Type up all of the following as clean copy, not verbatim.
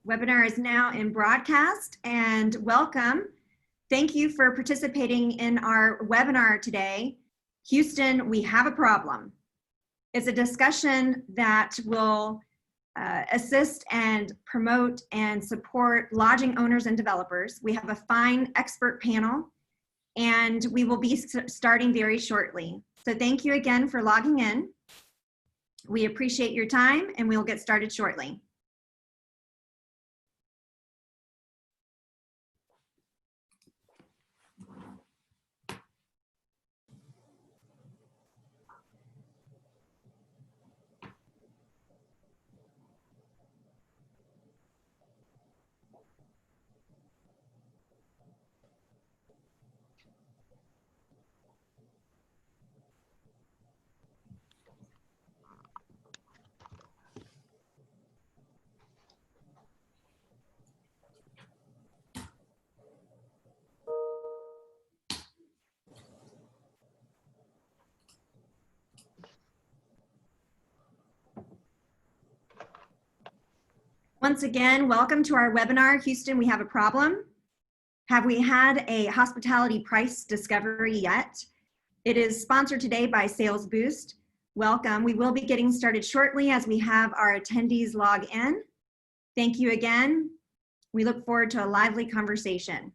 Webinar is now in broadcast, and welcome. Thank you for participating in our webinar today. Houston, we have a problem. It's a discussion that will assist and promote and support lodging owners and developers. We have a fine expert panel, and we will be starting very shortly. So thank you again for logging in. We appreciate your time, and we'll get started shortly. Once again, welcome to our webinar, Houston, we have a problem. Have we had a hospitality price discovery yet? It is sponsored today by Sales Boost. Welcome. We will be getting started shortly as we have our attendees log in. Thank you again. We look forward to a lively conversation.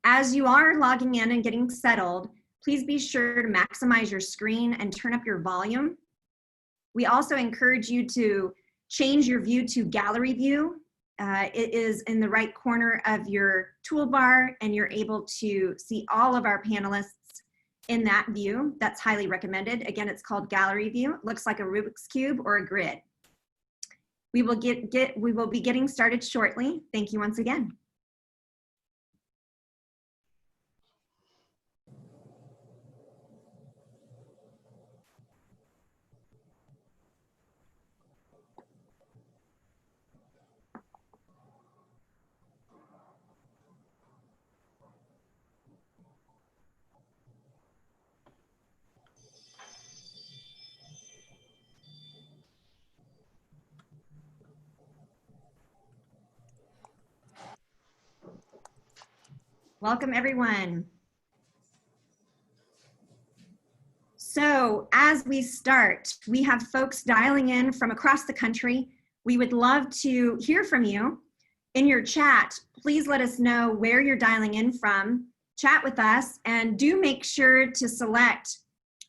As you are logging in and getting settled, please be sure to maximize your screen and turn up your volume. We also encourage you to change your view to gallery view. It is in the right corner of your toolbar, and you're able to see all of our panelists in that view. That's highly recommended. Again, it's called gallery view. It looks like a Rubik's Cube or a grid. We will be getting started shortly. Thank you once again. Welcome, everyone. So as we start, we have folks dialing in from across the country. We would love to hear from you. In your chat, please let us know where you're dialing in from. Chat with us, and do make sure to select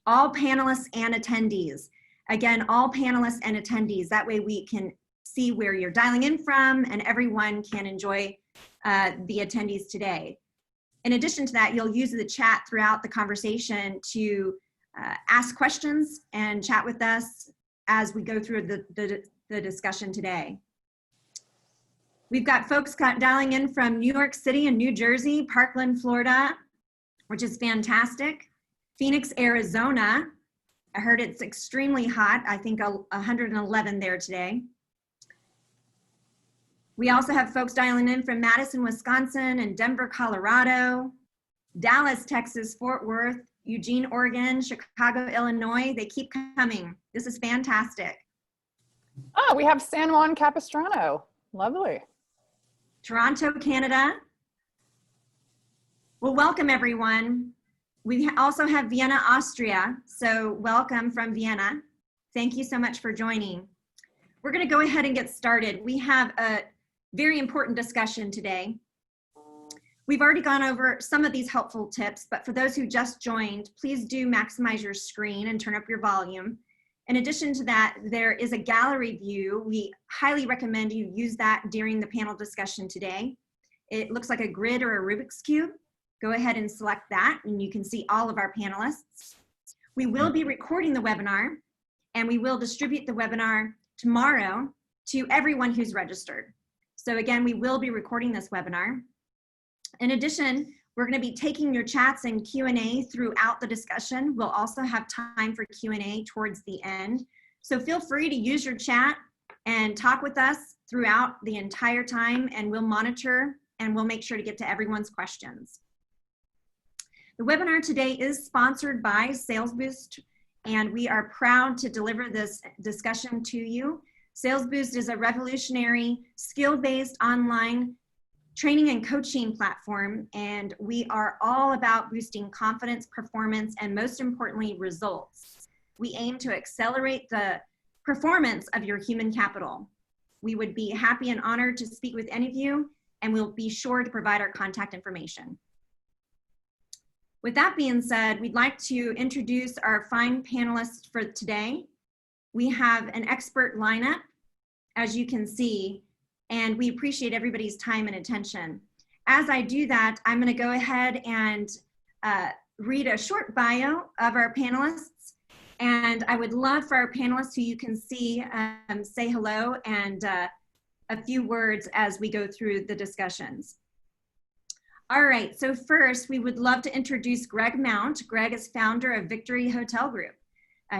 all panelists and attendees. Again, all panelists and attendees. That way we can see where you're dialing in from, and everyone can enjoy the attendees today. In addition to that, you'll use the chat throughout the conversation to ask questions and chat with us as we go through the discussion today. We've got folks dialing in from New York City and New Jersey, Parkland, Florida, which is fantastic. Phoenix, Arizona. I heard it's extremely hot. I think 111 there today. We also have folks dialing in from Madison, Wisconsin, and Denver, Colorado, Dallas, Texas, Fort Worth, Eugene, Oregon, Chicago, Illinois. They keep coming. This is fantastic. Oh, we have San Juan Capistrano. Lovely. Toronto, Canada. Well, welcome, everyone. We also have Vienna, Austria. So welcome from Vienna. Thank you so much for joining. We're going to go ahead and get started. We have a very important discussion today. We've already gone over some of these helpful tips, but for those who just joined, please do maximize your screen and turn up your volume. In addition to that, there is a gallery view. We highly recommend you use that during the panel discussion today. It looks like a grid or a Rubik's Cube. Go ahead and select that, and you can see all of our panelists. We will be recording the webinar, and we will distribute the webinar tomorrow to everyone who's registered. So again, we will be recording this webinar. In addition, we're going to be taking your chats and Q&A throughout the discussion. We'll also have time for Q&A towards the end. So feel free to use your chat and talk with us throughout the entire time, and we'll monitor and we'll make sure to get to everyone's questions. The webinar today is sponsored by Sales Boost, and we are proud to deliver this discussion to you. Sales Boost is a revolutionary, skill-based online training and coaching platform, and we are all about boosting confidence, performance, and most importantly, results. We aim to accelerate the performance of your human capital. We would be happy and honored to speak with any of you, and we'll be sure to provide our contact information. With that being said, we'd like to introduce our fine panelists for today. We have an expert lineup, as you can see, and we appreciate everybody's time and attention. As I do that, I'm going to go ahead and read a short bio of our panelists, and I would love for our panelists who you can see say hello and a few words as we go through the discussions. All right, so first we would love to introduce Greg Mount. Greg is founder of Victory Hotel Group.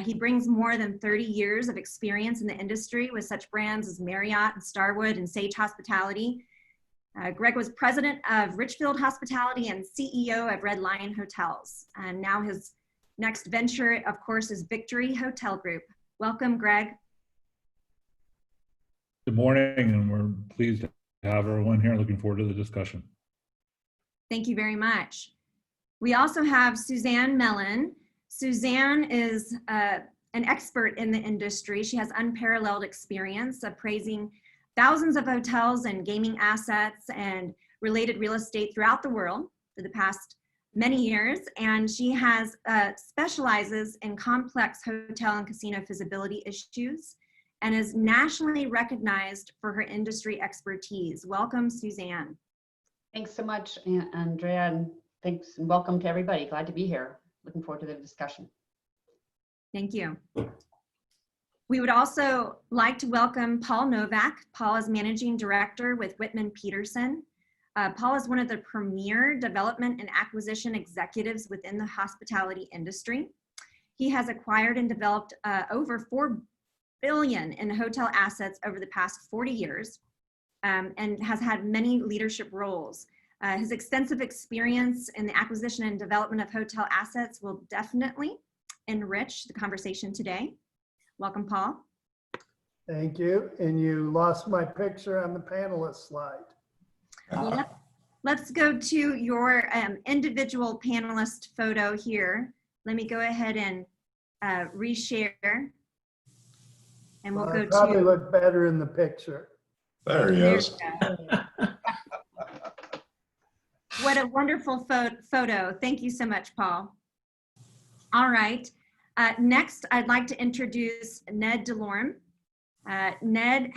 He brings more than 30 years of experience in the industry with such brands as Marriott and Starwood and Sage Hospitality. Greg was president of Richfield Hospitality and CEO of Red Lion Hotels. And now his next venture, of course, is Victory Hotel Group. Welcome, Greg. Good morning, and we're pleased to have everyone here. Looking forward to the discussion. Thank you very much. We also have Suzanne Mellen. Suzanne is an expert in the industry. She has unparalleled experience appraising thousands of hotels and gaming assets and related real estate throughout the world for the past many years. And she has specializes in complex hotel and casino feasibility issues and is nationally recognized for her industry expertise. Welcome, Suzanne. Thanks so much, Andrea, and thanks and welcome to everybody. Glad to be here. Looking forward to the discussion. Thank you. We would also like to welcome Paul Novak. Paul is Managing Director with Whitman Peterson. Paul is one of the premier development and acquisition executives within the hospitality industry. He has acquired and developed over $4 billion in hotel assets over the past 40 years and has had many leadership roles. His extensive experience in the acquisition and development of hotel assets will definitely enrich the conversation today. Welcome, Paul. Thank you. And you lost my picture on the panelist slide. Well, let's go to your individual panelist photo here. Let me go ahead and reshare. And we'll go to— probably look better in the picture. There he is. What a wonderful photo. Thank you so much, Paul. All right. Next, I'd like to introduce Ned DeLorme. Ned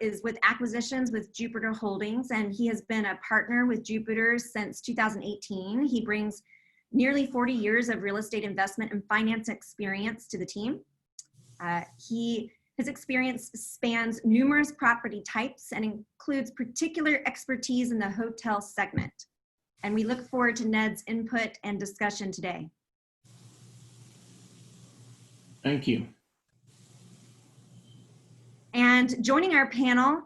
is with acquisitions with Jupiter Holdings, and he has been a partner with Jupiter since 2018. He brings nearly 40 years of real estate investment and finance experience to the team. His experience spans numerous property types and includes particular expertise in the hotel segment. And we look forward to Ned's input and discussion today. Thank you. And joining our panel,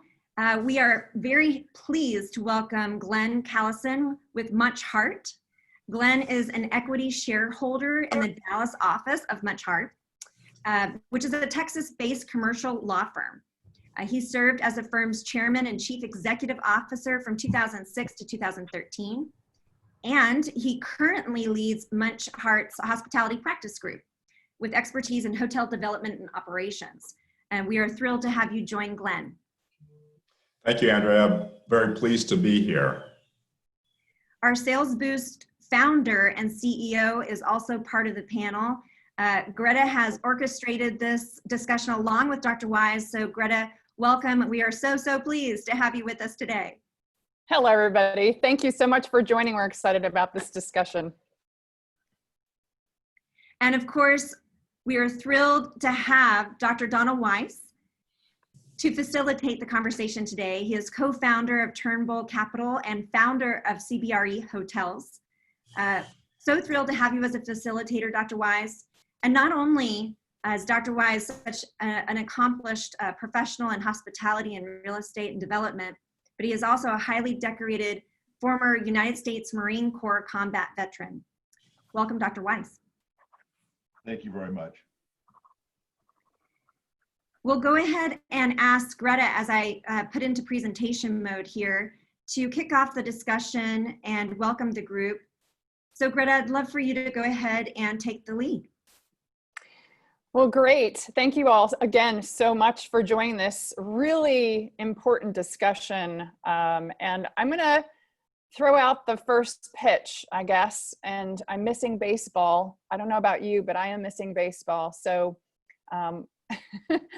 we are very pleased to welcome Glenn Callison with Munsch Hardt. Glenn is an equity shareholder in the Dallas office of Munsch Hardt, which is a Texas-based commercial law firm. He served as the firm's chairman and chief executive officer from 2006 to 2013. And he currently leads Munsch Hardt's hospitality practice group with expertise in hotel development and operations. And we are thrilled to have you join Glenn. Thank you, Andrea. I'm very pleased to be here. Our Sales Boost founder and CEO is also part of the panel. Greta has orchestrated this discussion along with Dr. Wise. So Greta, welcome. We are so pleased to have you with us today. Hello, everybody. Thank you so much for joining. We're excited about this discussion. And of course, we are thrilled to have Dr. Donald Weiss to facilitate the conversation today. He is co-founder of Turnbull Capital and founder of CBRE Hotels. So thrilled to have you as a facilitator, Dr. Weiss. And not only is Dr. Weiss such an accomplished professional in hospitality and real estate and development, but he is also a highly decorated former United States Marine Corps combat veteran. Welcome, Dr. Weiss. Thank you very much. We'll go ahead and ask Greta, as I put into presentation mode here, to kick off the discussion and welcome the group. So Greta, I'd love for you to go ahead and take the lead. Well, great. Thank you all again so much for joining this really important discussion. And I'm going to throw out the first pitch, I guess. And I'm missing baseball. I don't know about you, but I am missing baseball. So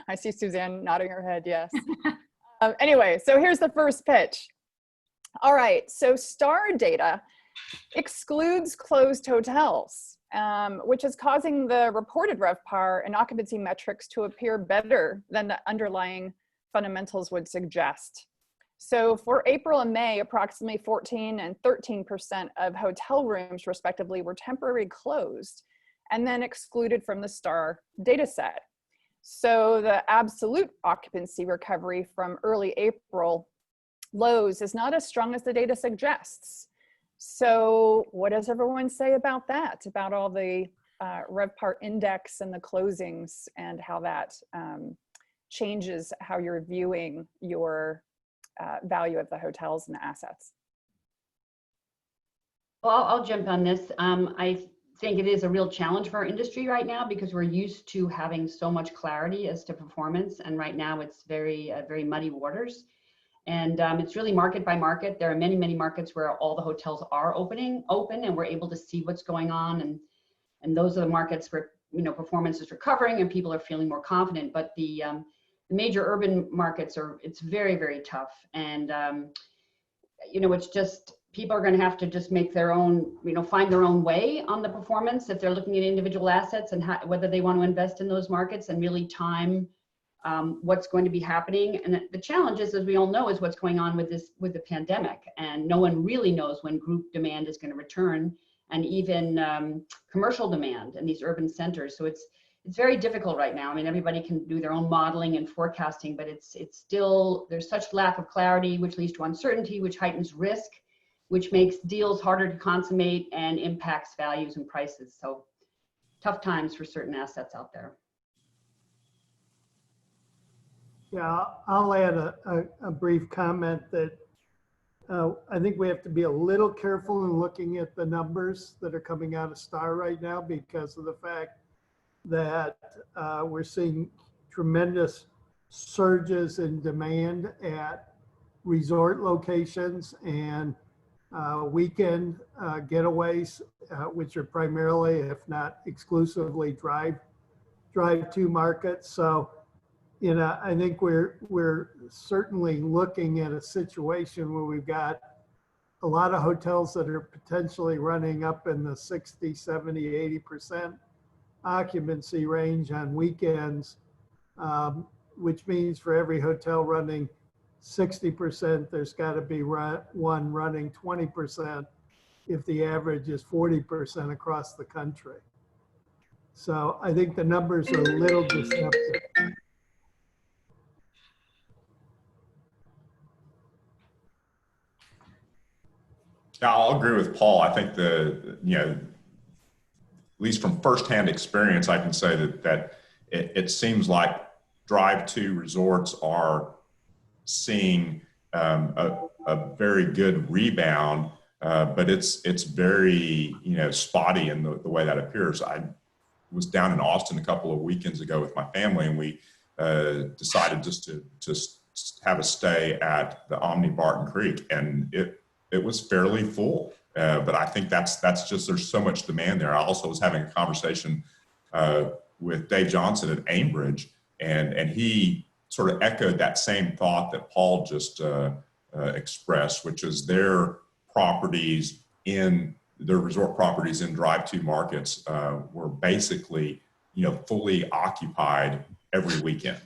I see Suzanne nodding her head, yes. Anyway, so here's the first pitch. All right, so STAR data excludes closed hotels, which is causing the reported RevPAR and occupancy metrics to appear better than the underlying fundamentals would suggest. So for April and May, approximately 14% and 13% of hotel rooms respectively were temporarily closed and then excluded from the STAR data set. So the absolute occupancy recovery from early April lows is not as strong as the data suggests. So what does everyone say about that, about all the RevPAR index and the closings and how that changes how you're viewing your value of the hotels and the assets? Well, I'll jump on this. I think it is a real challenge for our industry right now because we're used to having so much clarity as to performance, and right now it's very muddy waters. And it's really market by market. There are many markets where all the hotels are open, and we're able to see what's going on. And those are the markets where, you know, performance is recovering and people are feeling more confident. But the major urban markets it's very tough. And, you know, it's just, people are going to have to just make their own, you know, find their own way on the performance if they're looking at individual assets and whether they want to invest in those markets and really time what's going to be happening. And the challenge is, as we all know, is what's going on with the pandemic, and no one really knows when group demand is going to return, and even commercial demand in these urban centers. So it's very difficult right now. I mean, everybody can do their own modeling and forecasting, but it's still, there's such lack of clarity, which leads to uncertainty, which heightens risk, which makes deals harder to consummate and impacts values and prices. So tough times for certain assets out there. Yeah, I'll add a brief comment that I think we have to be a little careful in looking at the numbers that are coming out of STAR right now because of the fact that we're seeing tremendous surges in demand at resort locations and weekend getaways, which are primarily, if not exclusively, drive-to markets. So, you know, I think we're certainly looking at a situation where we've got a lot of hotels that are potentially running up in the 60, 70, 80% occupancy range on weekends, which means for every hotel running 60%, there's got to be one running 20% if the average is 40% across the country. So I think the numbers are a little deceptive. Yeah, I'll agree with Paul. I think at least from firsthand experience, I can say that it seems like drive-to resorts are seeing a very good rebound, but it's very, you know, spotty in the way that appears. I was down in Austin a couple of weekends ago with my family, and we decided just to have a stay at the Omni Barton Creek, and it was fairly full. But I think that's just, there's so much demand there. I also was having a conversation with Dave Johnson at Aimbridge, and he sort of echoed that same thought that Paul just expressed, which is their properties their resort properties in drive-to markets were basically, you know, fully occupied every weekend.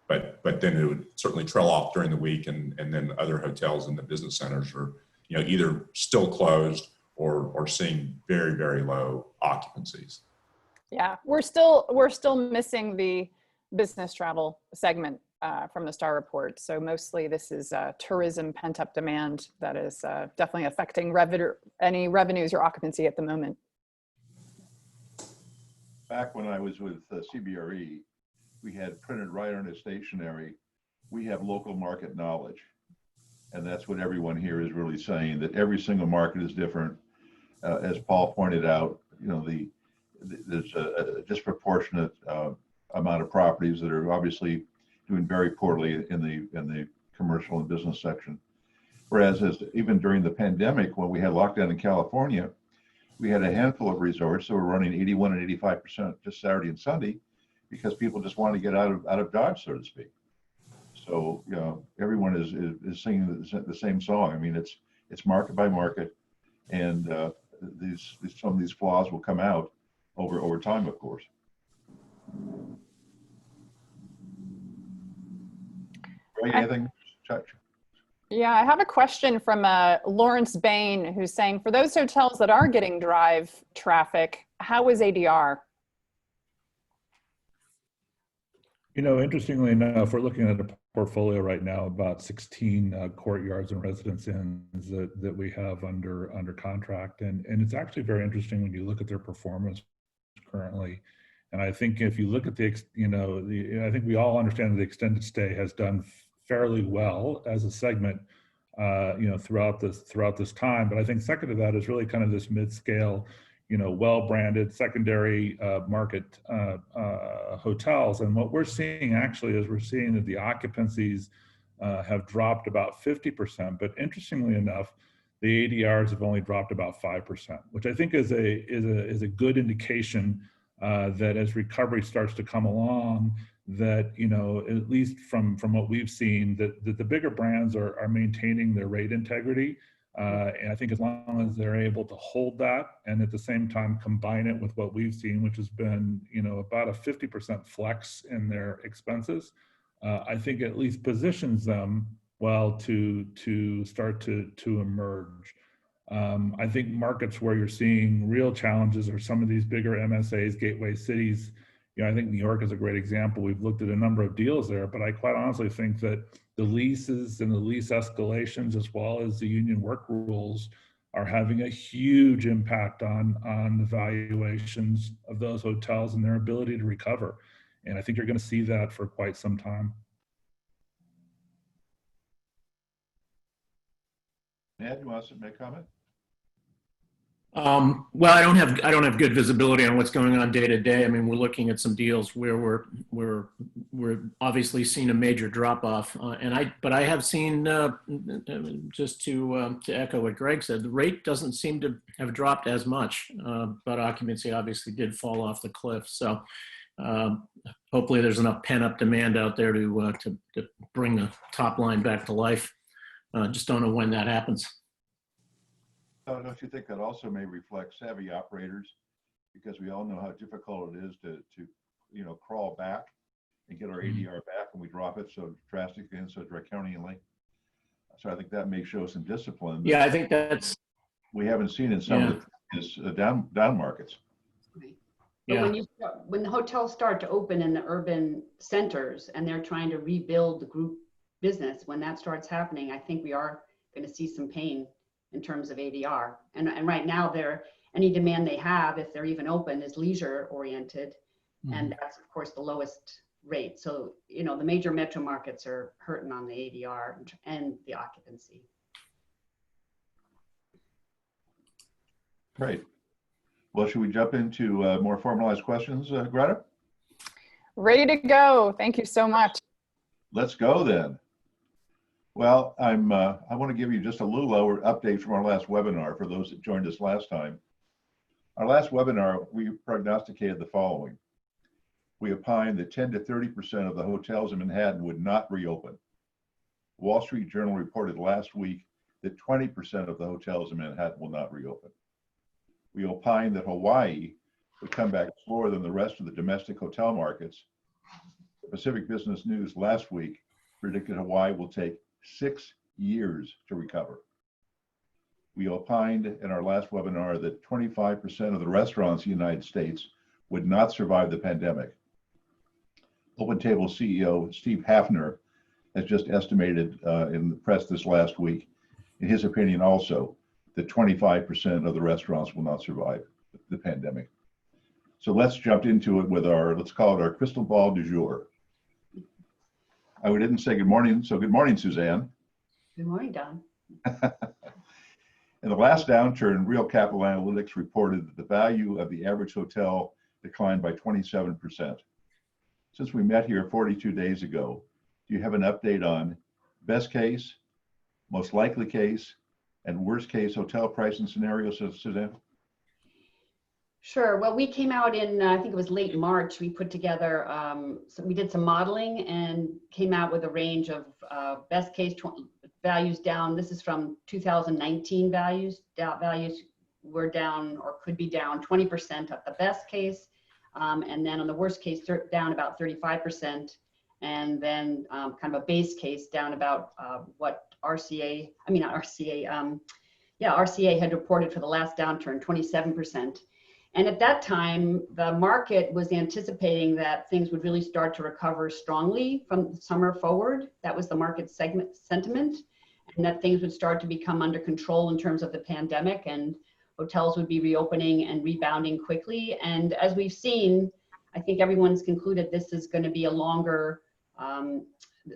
But then it would certainly trail off during the week, and then other hotels in the business centers are, you know, either still closed or seeing very low occupancies. Yeah, we're still missing the business travel segment from the STAR report. So mostly this is tourism pent-up demand that is definitely affecting any revenues or occupancy at the moment. Back when I was with CBRE, we had printed right on his stationery, we have local market knowledge. And that's what everyone here is really saying, that every single market is different. As Paul pointed out, you know, there's a disproportionate amount of properties that are obviously doing very poorly in the commercial and business section. Whereas even during the pandemic, when we had lockdown in California, we had a handful of resorts that were running 81 and 85% just Saturday and Sunday, because people just wanted to get out of Dodge, so to speak. So, you know, everyone is singing the same song. I mean, it's market by market, and some of these flaws will come out over time, of course. Greg, anything? Yeah, I have a question from Lawrence Bain, who's saying, for those hotels that are getting drive traffic, how is ADR? You know, interestingly enough, we're looking at a portfolio right now, about 16 courtyards and residence inns that we have under contract. And it's actually very interesting when you look at their performance currently. And I think if you look at I think we all understand that the extended stay has done fairly well as a segment, throughout this time. But I think second to that is really kind of this mid-scale, well-branded secondary market hotels. And what we're seeing actually is we're seeing that the occupancies have dropped about 50%. But interestingly enough, the ADRs have only dropped about 5%, which I think is a good indication that as recovery starts to come along, that at least from what we've seen, that the bigger brands are maintaining their rate integrity. And I think as long as they're able to hold that and at the same time combine it with what we've seen, which has been about a 50% flex in their expenses, I think at least positions them well to start to emerge. I think markets where you're seeing real challenges are some of these bigger MSAs, gateway cities. I think New York is a great example. We've looked at a number of deals there, but I quite honestly think that the leases and the lease escalations, as well as the union work rules, are having a huge impact on the valuations of those hotels and their ability to recover. And I think you're going to see that for quite some time. Ned, you want to make a comment? Well, I don't have good visibility on what's going on day to day. I mean, we're looking at some deals where we're obviously seeing a major drop off, but I have seen, just to echo what Greg said, the rate doesn't seem to have dropped as much, but occupancy obviously did fall off the cliff. So hopefully there's enough pent up demand out there to bring the top line back to life. Just don't know when that happens. Don't you think that also may reflect savvy operators, because we all know how difficult it is to crawl back and get our ADR back when we drop it so drastically and so draconianly. So I think that may show some discipline. Yeah, I think that's we haven't seen in some of the down markets. Right. But when the hotels start to open in the urban centers and they're trying to rebuild the group business, when that starts happening, I think we are going to see some pain in terms of ADR. And right now, any demand they have, if they're even open, is leisure oriented. Mm-hmm. And that's, of course, the lowest rate. So, the major metro markets are hurting on the ADR and the occupancy. Great. Well, should we jump into more formalized questions, Greta? Ready to go. Thank you so much. Let's go then. Well, I want to give you just a little update from our last webinar for those that joined us last time. Our last webinar, we prognosticated the following. We opined that 10 to 30% of the hotels in Manhattan would not reopen. Wall Street Journal reported last week that 20% of the hotels in Manhattan will not reopen. We opined that Hawaii would come back slower than the rest of the domestic hotel markets. Pacific Business News last week predicted Hawaii will take 6 years to recover. We opined in our last webinar that 25% of the restaurants in the United States would not survive the pandemic. OpenTable CEO Steve Hafner has just estimated in the press this last week, in his opinion also, that 25% of the restaurants will not survive the pandemic. So let's jump into it with our, let's call it our crystal ball du jour. We didn't say good morning, so good morning, Suzanne. Good morning, Don. In the last downturn, Real Capital Analytics reported that the value of the average hotel declined by 27%. Since we met here 42 days ago, do you have an update on best case, most likely case, and worst case hotel pricing scenarios, Suzanne? Sure. Well, we came out in, I think it was late March, we put together, so we did some modeling and came out with a range of best case values down. This is from 2019 values. Values were down or could be down 20% at the best case. And then on the worst case, down about 35%. And then kind of a base case down about what RCA had reported for the last downturn, 27%. And at that time, the market was anticipating that things would really start to recover strongly from summer forward. That was the market sentiment, and that things would start to become under control in terms of the pandemic, and hotels would be reopening and rebounding quickly. And as we've seen, I think everyone's concluded this is going to be a longer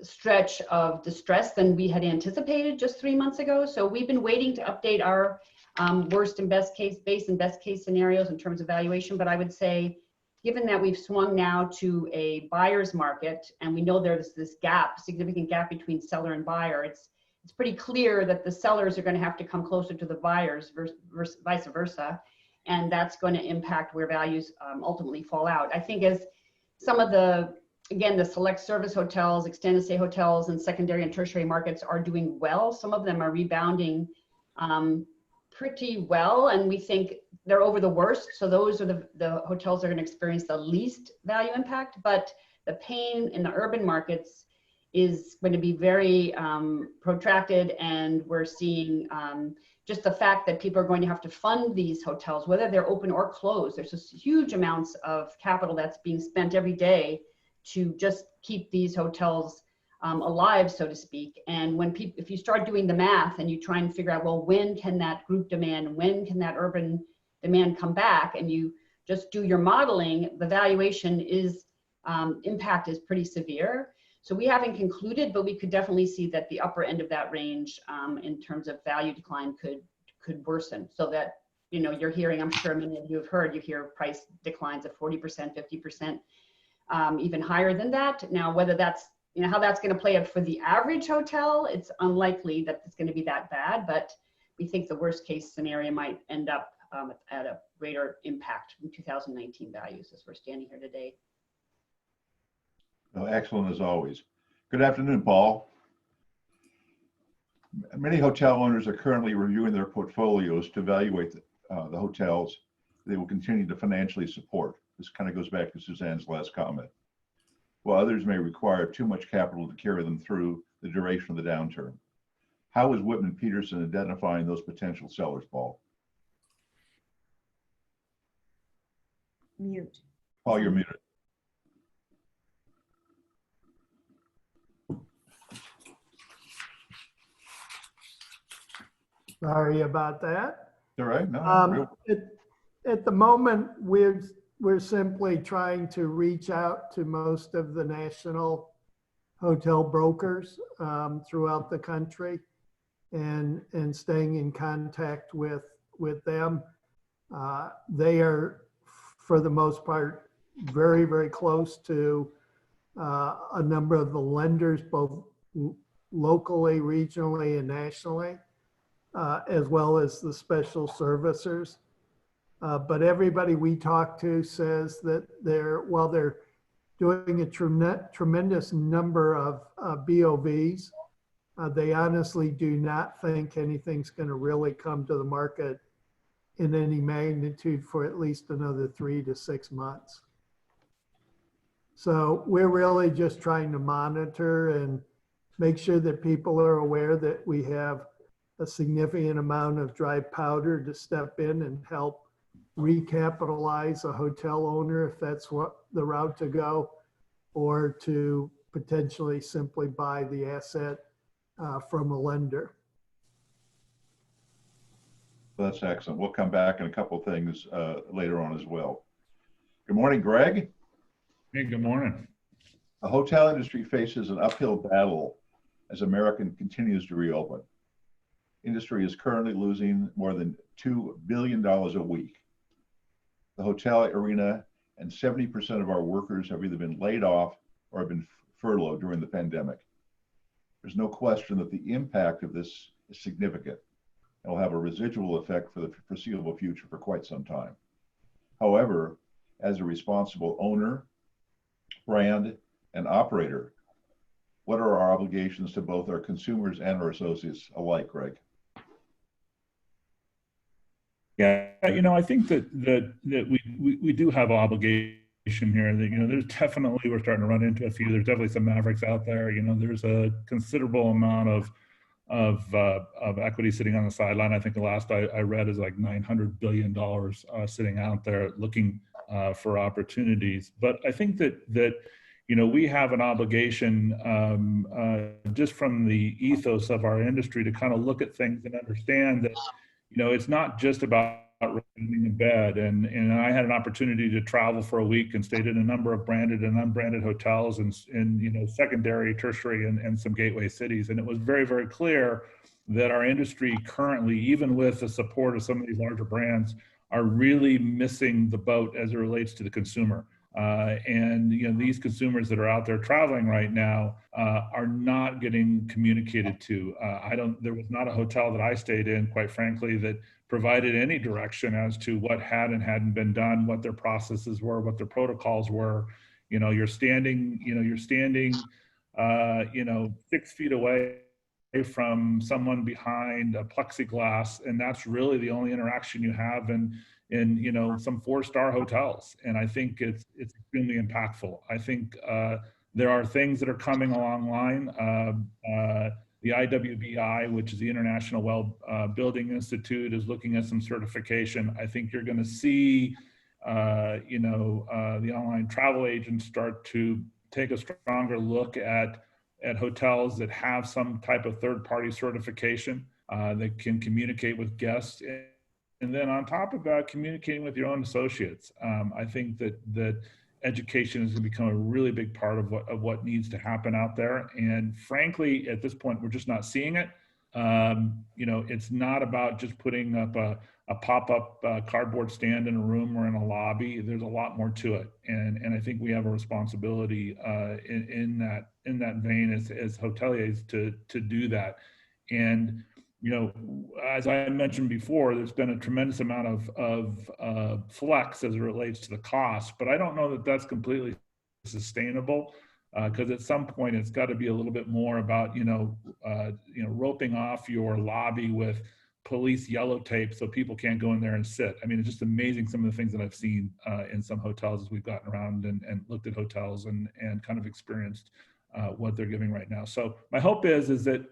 stretch of distress than we had anticipated just 3 months ago. So we've been waiting to update our worst and best case, base and best case scenarios in terms of valuation. But I would say, given that we've swung now to a buyer's market, and we know there's this gap, significant gap between seller and buyer, it's pretty clear that the sellers are going to have to come closer to the buyers versus vice versa. And that's going to impact where values ultimately fall out. I think as some of the, again, the select service hotels, extended stay hotels, and secondary and tertiary markets are doing well. Some of them are rebounding pretty well, and we think they're over the worst. So those are the hotels that are going to experience the least value impact. But the pain in the urban markets is going to be very protracted, and we're seeing just the fact that people are going to have to fund these hotels, whether they're open or closed. There's just huge amounts of capital that's being spent every day to just keep these hotels alive, so to speak. And when people, if you start doing the math and you try and figure out, well, when can that group demand, when can that urban demand come back, and you just do your modeling, the valuation is, impact is pretty severe. So we haven't concluded, but we could definitely see that the upper end of that range in terms of value decline could worsen. So that, you know, you're hearing, I'm sure many of you have heard, you hear price declines of 40%, 50%, even higher than that. Now, whether that's, you know, how that's going to play out for the average hotel, it's unlikely that it's going to be that bad, but we think the worst case scenario might end up at a greater impact in 2019 values as we're standing here today. Well, excellent as always. Good afternoon, Paul. Many hotel owners are currently reviewing their portfolios to evaluate the hotels they will continue to financially support. This kind of goes back to Suzanne's last comment. While others may require too much capital to carry them through the duration of the downturn. How is Whitman Peterson identifying those potential sellers, Paul? Mute. Paul, you're muted. Sorry about that. All right. No, At the moment, we're simply trying to reach out to most of the national hotel brokers throughout the country and staying in contact with them. They are, for the most part, very, very close to a number of the lenders, both locally, regionally, and nationally, as well as the special servicers. But everybody we talk to says that while they're doing a tremendous number of BOVs, they honestly do not think anything's going to really come to the market in any magnitude for at least another 3 to 6 months. So we're really just trying to monitor and make sure that people are aware that we have a significant amount of dry powder to step in and help recapitalize a hotel owner if that's what the route to go, or to potentially simply buy the asset from a lender. that's excellent. We'll come back on a couple of things later on as well. Good morning, Greg. Hey, good morning. The hotel industry faces an uphill battle as America continues to reopen. Industry is currently losing more than $2 billion a week. The hotel arena and 70% of our workers have either been laid off or have been furloughed during the pandemic. There's no question that the impact of this is significant and will have a residual effect for the foreseeable future for quite some time. However, as a responsible owner, brand, and operator, what are our obligations to both our consumers and our associates alike, Greg? Yeah, I think that we do have obligation here. That there's definitely, we're starting to run into a few. There's definitely some mavericks out there. There's a considerable amount of equity sitting on the sideline. I think the last I read is like $900 billion sitting out there looking for opportunities. But I think that we have an obligation just from the ethos of our industry to kind of look at things and understand that it's not just about remaining in bed. And I had an opportunity to travel for a week and stayed in a number of branded and unbranded hotels and secondary, tertiary, and some gateway cities. And it was very, very clear that our industry currently, even with the support of some of these larger brands, are really missing the boat as it relates to the consumer. These consumers that are out there traveling right now are not getting communicated to. There was not a hotel that I stayed in, quite frankly, that provided any direction as to what had and hadn't been done, what their processes were, what their protocols were. You're standing 6 feet away from someone behind a plexiglass, and that's really the only interaction you have in some 4-star hotels. And I think it's extremely impactful. I think there are things that are coming along the IWBI, which is the International Well Building Institute, is looking at some certification. I think you're going to see the online travel agents start to take a stronger look at hotels that have some type of third-party certification that can communicate with guests. And then on top of that, communicating with your own associates. I think that education is going to become a really big part of what needs to happen out there. And frankly, at this point, we're just not seeing it. It's not about just putting up a pop-up cardboard stand in a room or in a lobby. There's a lot more to it. And I think we have a responsibility in that vein as hoteliers to do that. And as I mentioned before, there's been a tremendous amount of flex as it relates to the cost, but I don't know that that's completely sustainable because at some point it's got to be a little bit more about roping off your lobby with police yellow tape so people can't go in there and sit. I mean, it's just amazing some of the things that I've seen in some hotels as we've gotten around and looked at hotels and kind of experienced what they're giving right now. So my hope is that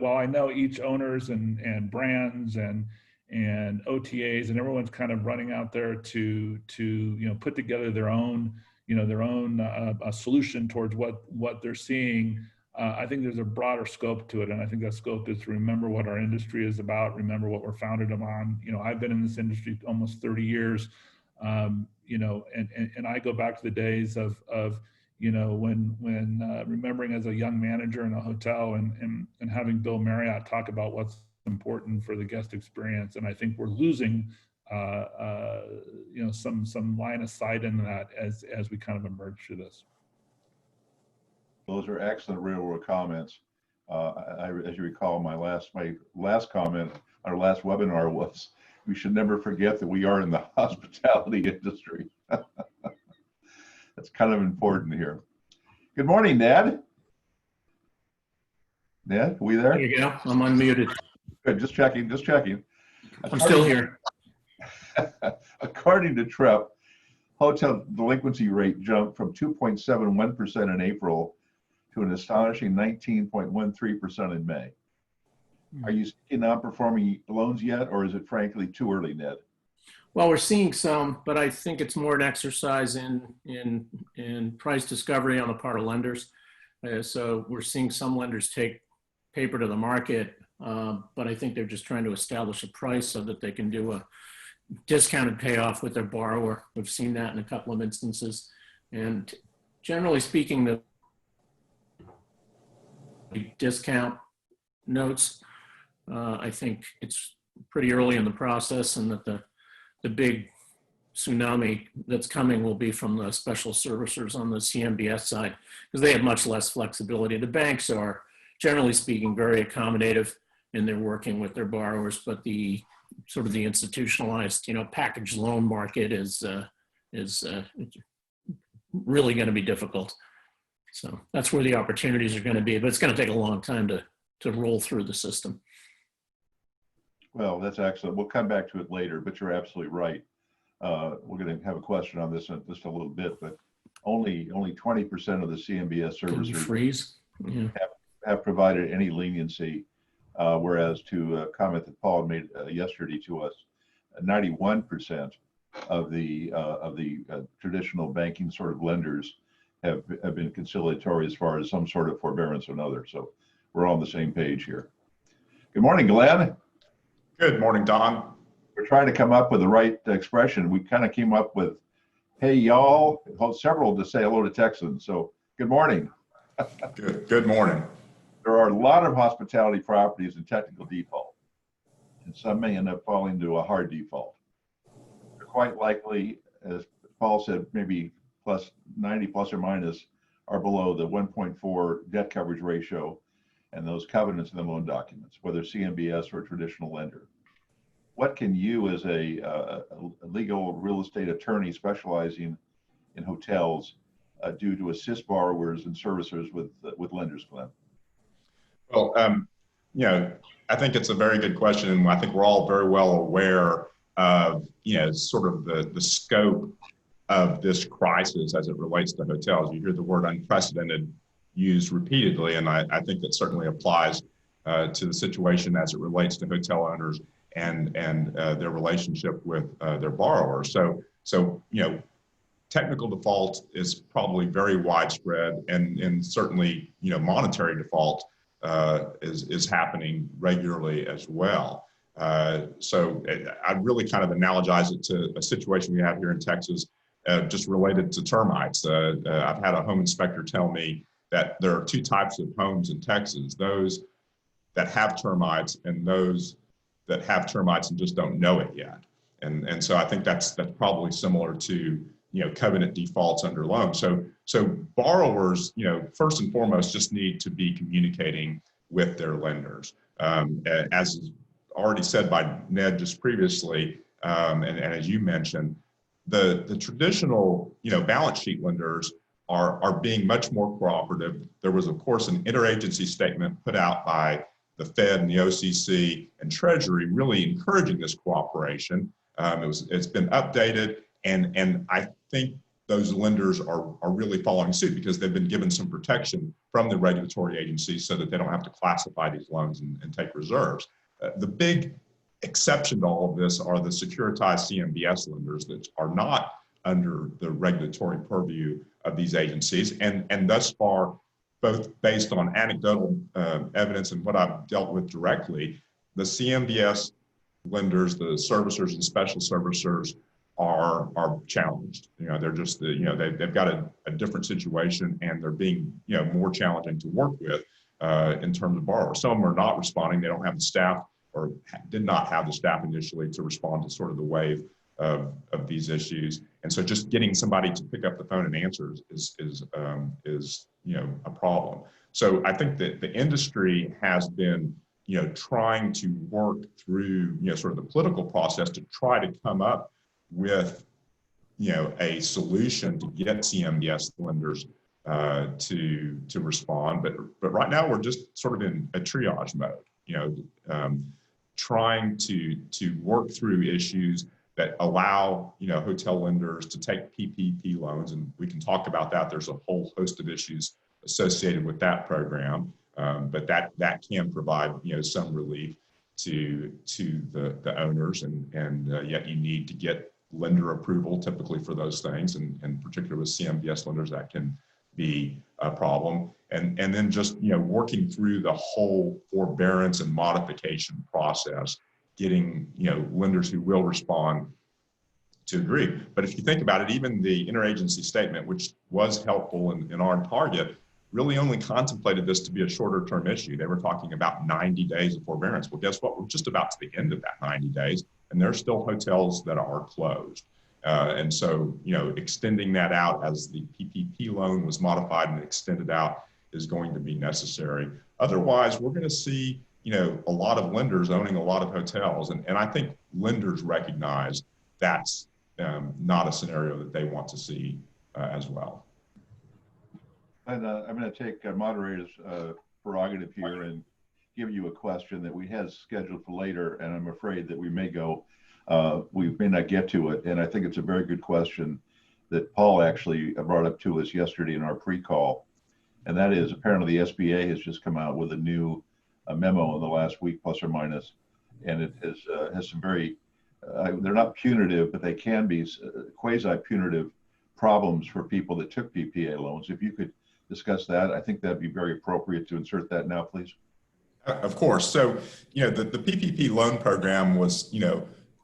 while I know each owners and brands and OTAs and everyone's kind of running out there to put together their own solution towards what they're seeing, I think there's a broader scope to it, and I think that scope is to remember what our industry is about, remember what we're founded on. I've been in this industry almost 30 years, and I go back to the days of when remembering as a young manager in a hotel and having Bill Marriott talk about what's important for the guest experience. And I think we're losing, some line of sight in that as we kind of emerge through this. Those are excellent real-world comments. As you recall, my last comment, our last webinar was, we should never forget that we are in the hospitality industry. That's kind of important here. Good morning, Ned. Ned, are we there? There you go. I'm unmuted. Good, just checking. I'm still here. According to TREP, hotel delinquency rate jumped from 2.71% in April to an astonishing 19.13% in May. Are you seeing non-performing loans yet, or is it frankly too early, Ned? Well, we're seeing some, but I think it's more an exercise in price discovery on the part of lenders. So we're seeing some lenders take paper to the market, but I think they're just trying to establish a price so that they can do discounted payoff with their borrower. We've seen that in a couple of instances. And generally speaking, the discount notes, I think it's pretty early in the process, and that the big tsunami that's coming will be from the special servicers on the CMBS side, because they have much less flexibility. The banks are, generally speaking, very accommodative in their working with their borrowers, but the sort of the institutionalized, package loan market is really going to be difficult. So that's where the opportunities are going to be, but it's going to take a long time to roll through the system. Well, that's excellent. We'll come back to it later, but you're absolutely right. We're going to have a question on this in just a little bit, but only 20% of the CMBS servicers have provided any leniency, whereas to a comment that Paul made yesterday to us, 91% of the traditional banking sort of lenders have been conciliatory as far as some sort of forbearance or another. So we're all on the same page here. Good morning, Glenn. Good morning, Don. We're trying to come up with the right expression. We kind of came up with, hey, y'all, several to say hello to Texans. So good morning. Good morning. There are a lot of hospitality properties in technical default, and some may end up falling to a hard default. They're quite likely, as Paul said, maybe plus 90 plus or minus are below the 1.4 debt coverage ratio and those covenants in the loan documents, whether CMBS or a traditional lender. What can you, as a legal real estate attorney specializing in hotels, do to assist borrowers and servicers with lenders, Glenn? Well, I think it's a very good question, and I think we're all very well aware of, sort of the scope of this crisis as it relates to hotels. You hear the word unprecedented used repeatedly, and I think that certainly applies to the situation as it relates to hotel owners and their relationship with their borrowers. So technical default is probably very widespread, and certainly monetary default is happening regularly as well. So I really kind of analogize it to a situation we have here in Texas, just related to termites. I've had a home inspector tell me that there are two types of homes in Texas: those that have termites and those that have termites and just don't know it yet. And so I think that's probably similar to covenant defaults under loans. So borrowers, first and foremost, just need to be communicating with their lenders. As already said by Ned just previously, and as you mentioned, the traditional balance sheet lenders are being much more cooperative. There was, of course, an interagency statement put out by the Fed and the OCC and Treasury really encouraging this cooperation. It's been updated, and I think those lenders are really following suit because they've been given some protection from the regulatory agencies so that they don't have to classify these loans and take reserves. The big exception to all of this are the securitized CMBS lenders that are not under the regulatory purview of these agencies, and thus far, both based on anecdotal evidence and what I've dealt with directly, the CMBS lenders, the servicers and special servicers are challenged. They're just they've got a different situation, and they're being more challenging to work with in terms of borrowers. Some of them are not responding; they don't have the staff, or did not have the staff initially to respond to sort of the wave of these issues. And so just getting somebody to pick up the phone and answer is a problem. So I think that the industry has been trying to work through sort of the political process to try to come up with a solution to get CMBS lenders to respond. But right now we're just sort of in a triage mode, trying to work through issues that allow hotel lenders to take PPP loans, and we can talk about that. There's a whole host of issues associated with that program, but that can provide some relief to the owners, and yet you need to get lender approval typically for those things, and particularly with CMBS lenders that can be a problem. And then just working through the whole forbearance and modification process, getting lenders who will respond to agree. But if you think about it, even the interagency statement, which was helpful and on target, really only contemplated this to be a shorter term issue. They were talking about 90 days of forbearance. Well, guess what? We're just about to the end of that 90 days, and there's still hotels that are closed. And so, extending that out as the PPP loan was modified and extended out is going to be necessary. Otherwise, we're going to see, a lot of lenders owning a lot of hotels. And I think lenders recognize that's not a scenario that they want to see as well. And I'm going to take moderator's prerogative here and give you a question that we had scheduled for later, and I'm afraid that we may not get to it. And I think it's a very good question that Paul actually brought up to us yesterday in our pre-call. And that is, apparently the SBA has just come out with a new memo in the last week, plus or minus, and it has some very, they're not punitive, but they can be quasi-punitive problems for people that took PPA loans. If you could discuss that, I think that'd be very appropriate to insert that now, please. Of course. So, the PPP loan program was,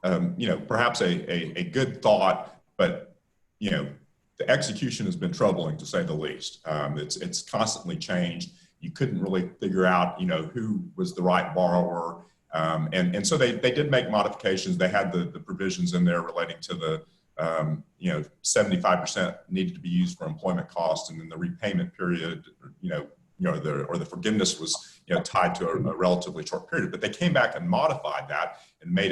perhaps a good thought, but, the execution has been troubling, to say the least. It's constantly changed. You couldn't really figure out, who was the right borrower. And so they did make modifications. They had the provisions in there relating to the, 75% needed to be used for employment costs, and then the repayment period, the forgiveness was, tied to a relatively short period. But they came back and modified that and made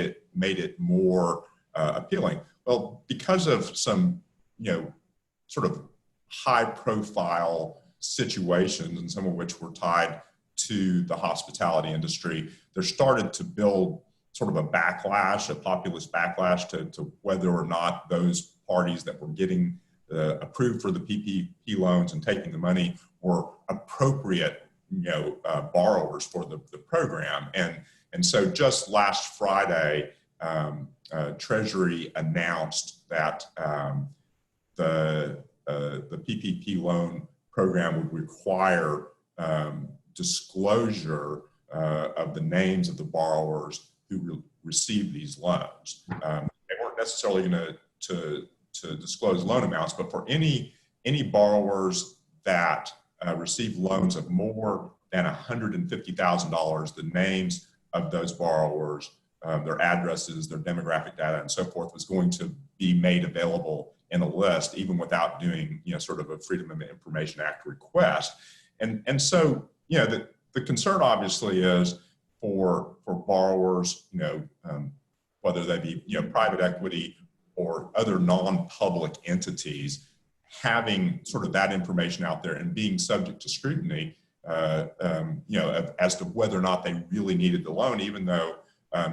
it more appealing. Well, because of some, sort of high-profile situations, and some of which were tied to the hospitality industry, there started to build sort of a backlash, a populist backlash to whether or not those parties that were getting approved for the PPP loans and taking the money were appropriate, borrowers for the program. And so just last Friday, Treasury announced that the PPP loan program would require disclosure of the names of the borrowers who received these loans. They weren't necessarily going to disclose loan amounts, but for any borrowers that receive loans of more than $150,000, the names of those borrowers, their addresses, their demographic data, and so forth, was going to be made available in a list, even without doing, sort of a Freedom of Information Act request. And so, the concern obviously is for borrowers, whether they be, private equity or other non-public entities, having sort of that information out there and being subject to scrutiny, as to whether or not they really needed the loan, even though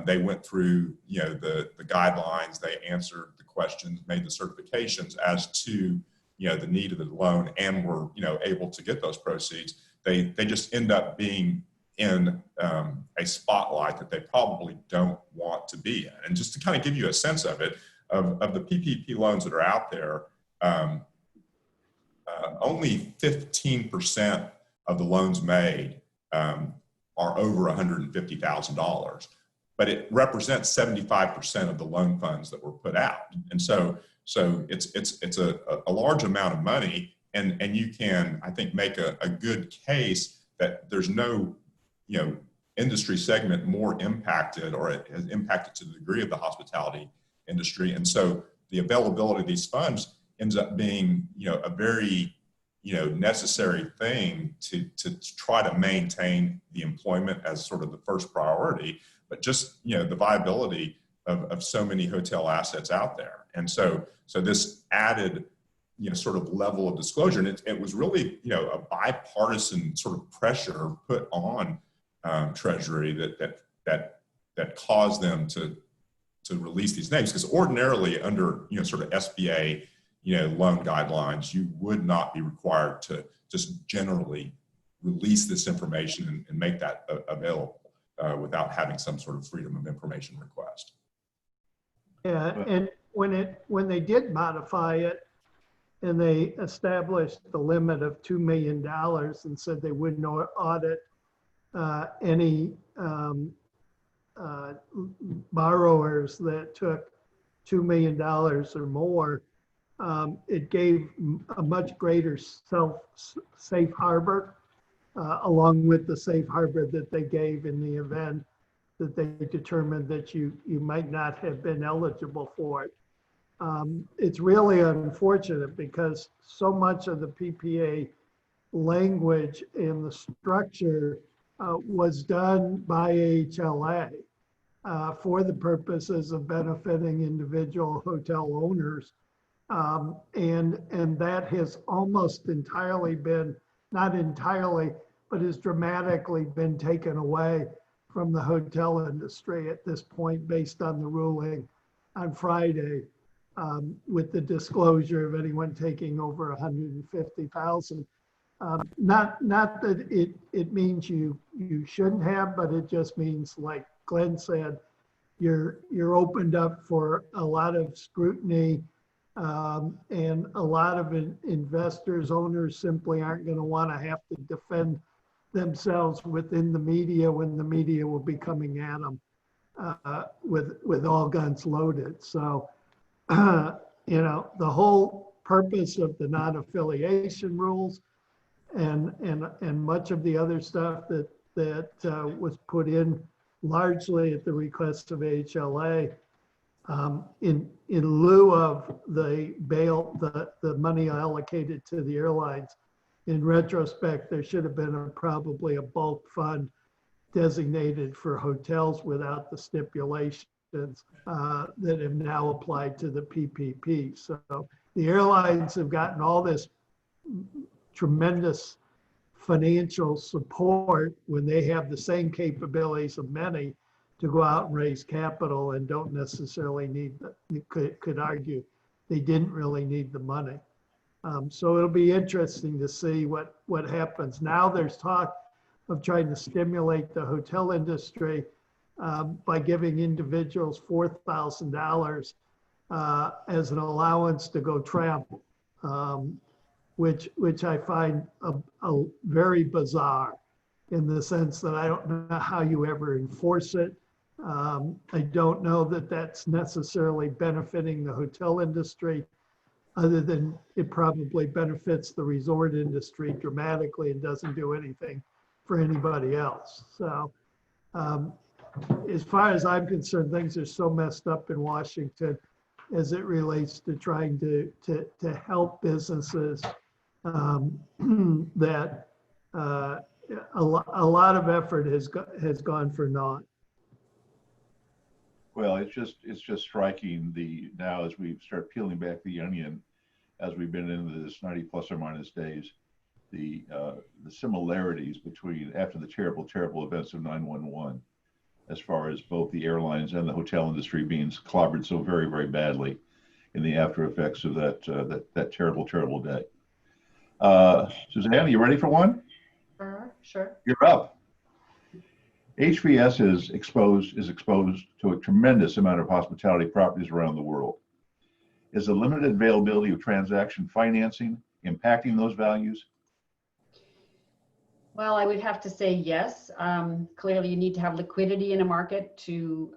they went through, the guidelines, they answered the questions, made the certifications as to, the need of the loan, and were, able to get those proceeds. They just end up being in a spotlight that they probably don't want to be in. And just to kind of give you a sense of it, of the PPP loans that are out there, only 15% of the loans made are over $150,000, but it represents 75% of the loan funds that were put out. And so it's a large amount of money, and you can, I think, make a good case that there's no, industry segment more impacted, or it has impacted to the degree of the hospitality industry. And so the availability of these funds ends up being, a very, necessary thing to try to maintain the employment as sort of the first priority, but just, the viability of so many hotel assets out there. And so this added, sort of level of disclosure, and it was really, a bipartisan sort of pressure put on Treasury that caused them to release these names, because ordinarily under, sort of SBA, loan guidelines, you would not be required to just generally release this information and make that available without having some sort of Freedom of Information request. Yeah, and when they did modify it, and they established the limit of $2 million and said they wouldn't audit any borrowers that took $2 million or more, it gave a much greater safe harbor, along with the safe harbor that they gave in the event that they determined that you might not have been eligible for it. It's really unfortunate because so much of the PPA language and the structure was done by AHLA for the purposes of benefiting individual hotel owners. And that has almost entirely been, not entirely, but has dramatically been taken away from the hotel industry at this point based on the ruling on Friday, with the disclosure of anyone taking over 150,000. Not that it means you shouldn't have, but it just means, like Glenn said, you're opened up for a lot of scrutiny, and a lot of investors, owners simply aren't going to want to have to defend themselves within the media when the media will be coming at them with all guns loaded. So, you know, the whole purpose of the non-affiliation rules and much of the other stuff that was put in largely at the request of AHLA, in lieu of the the money allocated to the airlines. In retrospect, there should have been probably a bulk fund designated for hotels without the stipulations that have now applied to the PPP. So the airlines have gotten all this tremendous financial support when they have the same capabilities of many to go out and raise capital and don't necessarily need, could argue they didn't really need the money. So it'll be interesting to see what happens. Now there's talk of trying to stimulate the hotel industry by giving individuals $4,000 as an allowance to go travel, which I find a very bizarre in the sense that I don't know how you ever enforce it. I don't know that that's necessarily benefiting the hotel industry, other than it probably benefits the resort industry dramatically and doesn't do anything for anybody else. So as far as I'm concerned, things are so messed up in Washington as it relates to trying to help businesses that a lot of effort has gone for naught. Well, it's just striking now as we start peeling back the onion, as we've been into this 90 plus or minus days, the similarities between after the terrible terribles of 9/11, as far as both the airlines and the hotel industry being clobbered so very, very badly in the after effects of that terrible day. Suzanne, are you ready for one? Sure. You're up. HVS is exposed to a tremendous amount of hospitality properties around the world. Is the limited availability of transaction financing impacting those values? Well, I would have to say yes. Clearly, you need to have liquidity in a market to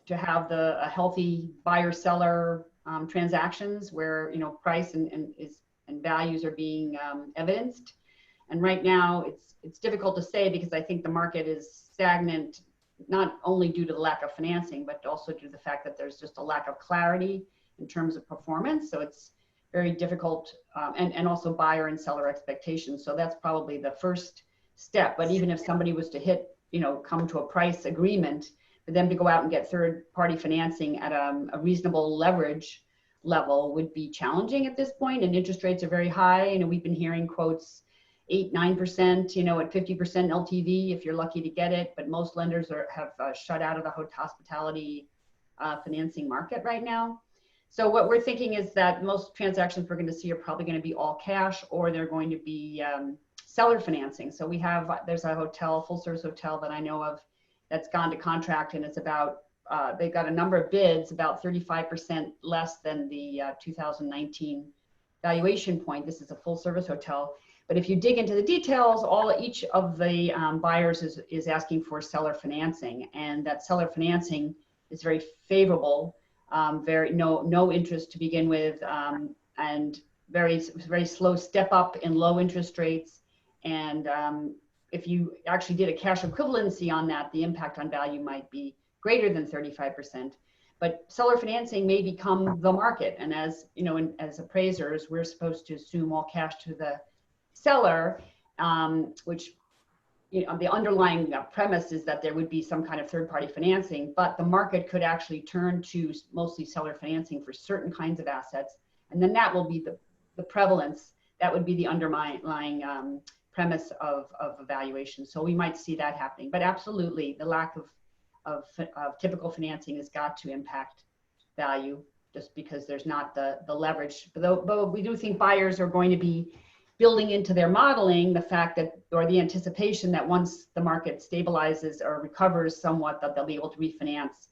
have a healthy buyer-seller transactions where price and values are being evidenced. And right now, it's difficult to say because I think the market is stagnant, not only due to the lack of financing, but also due to the fact that there's just a lack of clarity in terms of performance. So it's very difficult, and also buyer and seller expectations. So that's probably the first step. But even if somebody was to come to a price agreement, for them to go out and get third-party financing at a reasonable leverage level would be challenging at this point. And interest rates are very high. We've been hearing quotes 8-9%, at 50% LTV if you're lucky to get it. But most lenders have shut out of the hospitality financing market right now. So what we're thinking is that most transactions we're going to see are probably going to be all cash, or they're going to be seller financing. So there's a hotel, full service hotel that I know of that's gone to contract, and it's about, they've got a number of bids, about 35% less than the 2019 valuation point. This is a full service hotel. But if you dig into the details, each of the buyers is asking for seller financing, and that seller financing is very favorable no interest to begin with, and very slow step up in low interest rates. And if you actually did a cash equivalency on that, the impact on value might be greater than 35%. But seller financing may become the market. And as you know, as appraisers, we're supposed to assume all cash to the seller, which, you know, the underlying premise is that there would be some kind of third-party financing, but the market could actually turn to mostly seller financing for certain kinds of assets. And then that will be the prevalence, that would be the underlying premise of evaluation. So we might see that happening, but absolutely the lack of typical financing has got to impact value, just because there's not the leverage. But we do think buyers are going to be building into their modeling the fact that, or the anticipation that once the market stabilizes or recovers somewhat, that they'll be able to refinance,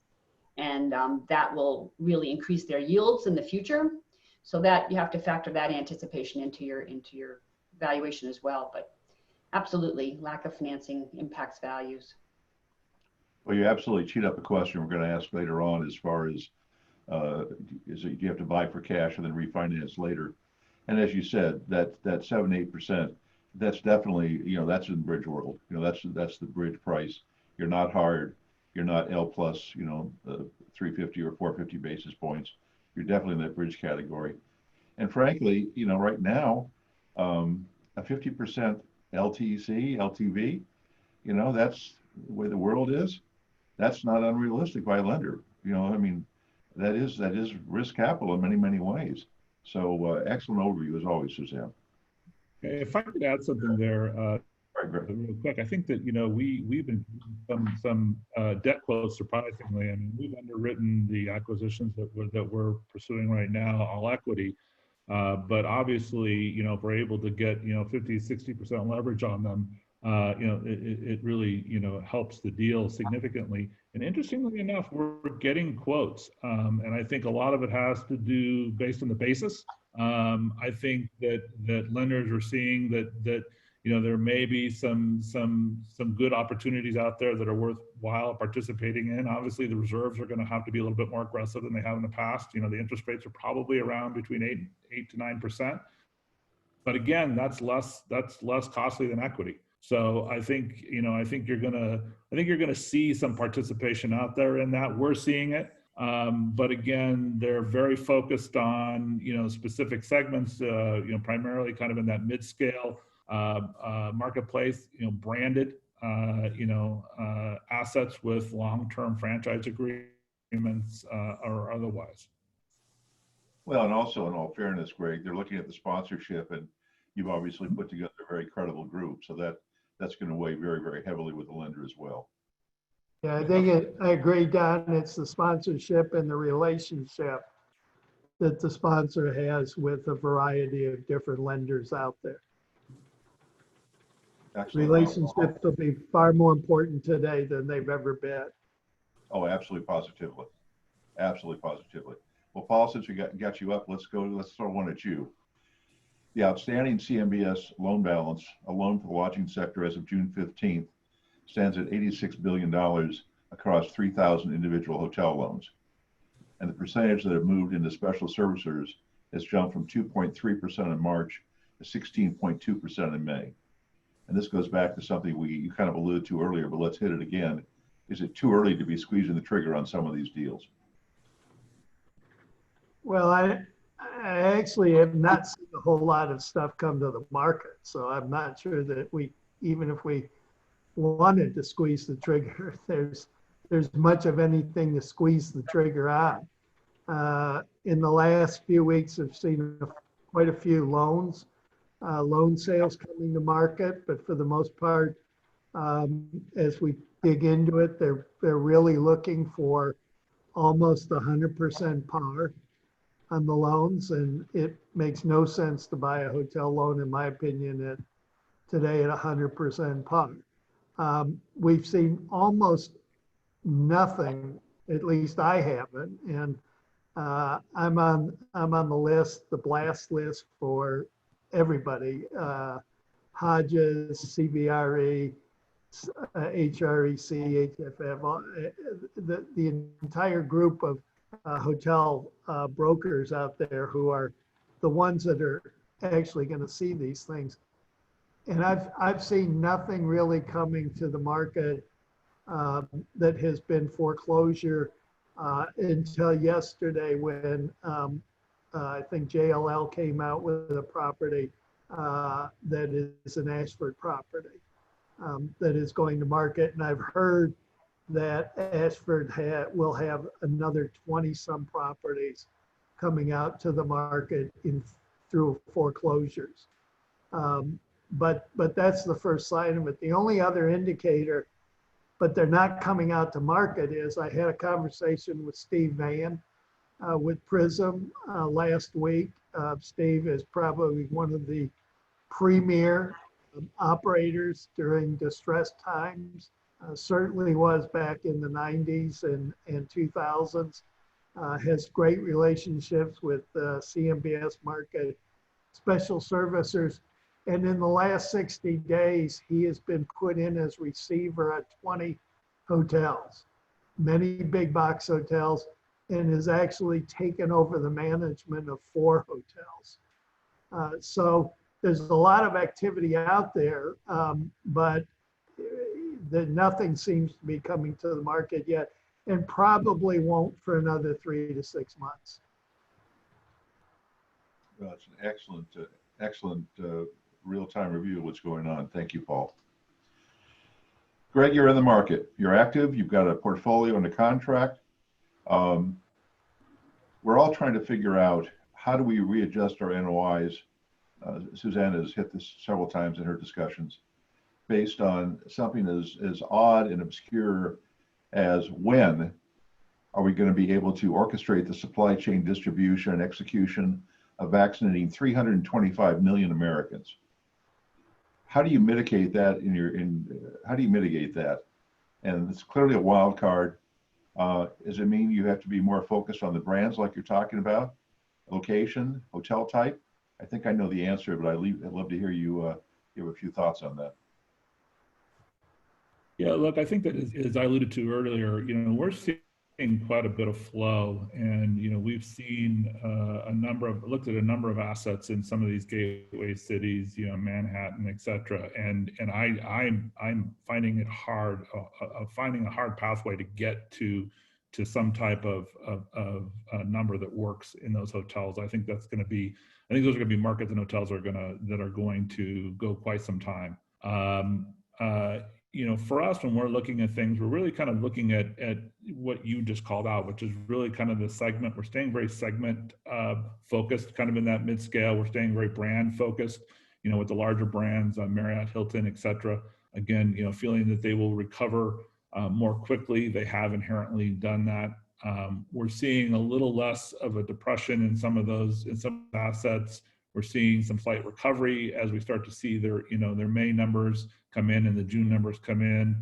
and that will really increase their yields in the future. So that you have to factor that anticipation into your valuation as well. But absolutely, lack of financing impacts values. Well, you absolutely cheat up a question we're going to ask later on, as far as do you have to buy for cash and then refinance later? And as you said, that 7-8%, that's definitely, you know, that's in bridge world. You know, that's the bridge price. You're not hard. You're not L plus, you know, 350 or 450 basis points. You're definitely in that bridge category. And frankly, you know, right now, a 50% LTC, LTV, you know, that's the way the world is. That's not unrealistic by a lender. You know, I mean, that is risk capital in many, many ways. So excellent overview as always, Suzanne. If I could add something there, real quick, I think that, you know, we've been some debt quotes, surprisingly. I mean, we've underwritten the acquisitions that we're pursuing right now, all equity. But obviously, you know, if we're able to get, you know, 50, 60% leverage on them, you know, it really, you know, helps the deal significantly. And interestingly enough, we're getting quotes. And I think a lot of it has to do based on the basis. I think that lenders are seeing that, you know, there may be some good opportunities out there that are worthwhile participating in. Obviously, the reserves are going to have to be a little bit more aggressive than they have in the past. You know, the interest rates are probably around between 8 to 9%. But again, that's less costly than equity. So I think, you know, I think you're gonna see some participation out there in that. We're seeing it. But again, they're very focused on, you know, specific segments, you know, primarily kind of in that mid-scale marketplace, you know, branded, you know, assets with long-term franchise agreements or otherwise. Well, and also in all fairness, Greg, they're looking at the sponsorship, and you've obviously put together a very credible group. So that's going to weigh very, very heavily with the lender as well. Yeah, I agree, Don. It's the sponsorship and the relationship that the sponsor has with a variety of different lenders out there. Excellent. Relationships will be far more important today than they've ever been. Oh, absolutely, positively. Absolutely, positively. Well, Paul, since we got you up, let's throw one at you. The outstanding CMBS loan balance, alone for the lodging sector as of June 15th, stands at $86 billion across 3,000 individual hotel loans. And the percentage that have moved into special servicers has jumped from 2.3% in March to 16.2% in May. And this goes back to something you kind of alluded to earlier, but let's hit it again. Is it too early to be squeezing the trigger on some of these deals? Well, I actually have not seen a whole lot of stuff come to the market. So I'm not sure that even if we wanted to squeeze the trigger, there's much of anything to squeeze the trigger on. In the last few weeks, I've seen quite a few loan sales coming to market, but for the most part, as we dig into it, they're really looking for almost 100% par on the loans, and it makes no sense to buy a hotel loan, in my opinion, today at 100% par. We've seen almost nothing, at least I haven't, and I'm on the list, the blast list for everybody. Hodges, CBRE, HREC, HFF, the entire group of hotel brokers out there who are the ones that are actually going to see these things. And I've seen nothing really coming to the market that has been foreclosure until yesterday when I think JLL came out with a property that is an Ashford property that is going to market. And I've heard that Ashford will have another 20 some properties coming out to the market through foreclosures. But that's the first sign of it. The only other indicator, but they're not coming out to market, is I had a conversation with Steve Van with Prism last week. Steve is probably one of the premier operators during distressed times. Certainly was back in the 90s and 2000s. Has great relationships with CMBS market special servicers. And in the last 60 days, he has been put in as receiver at 20 hotels, many big box hotels, and has actually taken over the management of 4 hotels. So there's a lot of activity out there, but nothing seems to be coming to the market yet, and probably won't for another 3 to 6 months. Well, it's an excellent real-time review of what's going on. Thank you, Paul. Greg, you're in the market. You're active. You've got a portfolio and a contract. We're all trying to figure out, how do we readjust our NOIs? Suzanne has hit this several times in her discussions, based on something as odd and obscure as when are we going to be able to orchestrate the supply chain distribution and execution of vaccinating 325 million Americans? How do you mitigate that how do you mitigate that? And it's clearly a wild card. Does it mean you have to be more focused on the brands like you're talking about, location, hotel type? I think I know the answer, but I'd love to hear you give a few thoughts on that. Yeah, look, I think that as I alluded to earlier, we're seeing quite a bit of flow, and we've seen looked at a number of assets in some of these gateway cities, Manhattan, et cetera, and I'm finding it hard, finding a hard pathway to get to some type of number that works in those hotels. I think those are going to be markets and hotels that are going to go quite some time. For us, when we're looking at things, we're really kind of looking at what you just called out, which is really kind of the segment. We're staying very segment focused, kind of in that mid-scale. We're staying very brand focused, with the larger brands, Marriott, Hilton, et cetera. Again, feeling that they will recover more quickly. They have inherently done that. We're seeing a little less of a depression in some assets. We're seeing some slight recovery as we start to see their May numbers come in and the June numbers come in.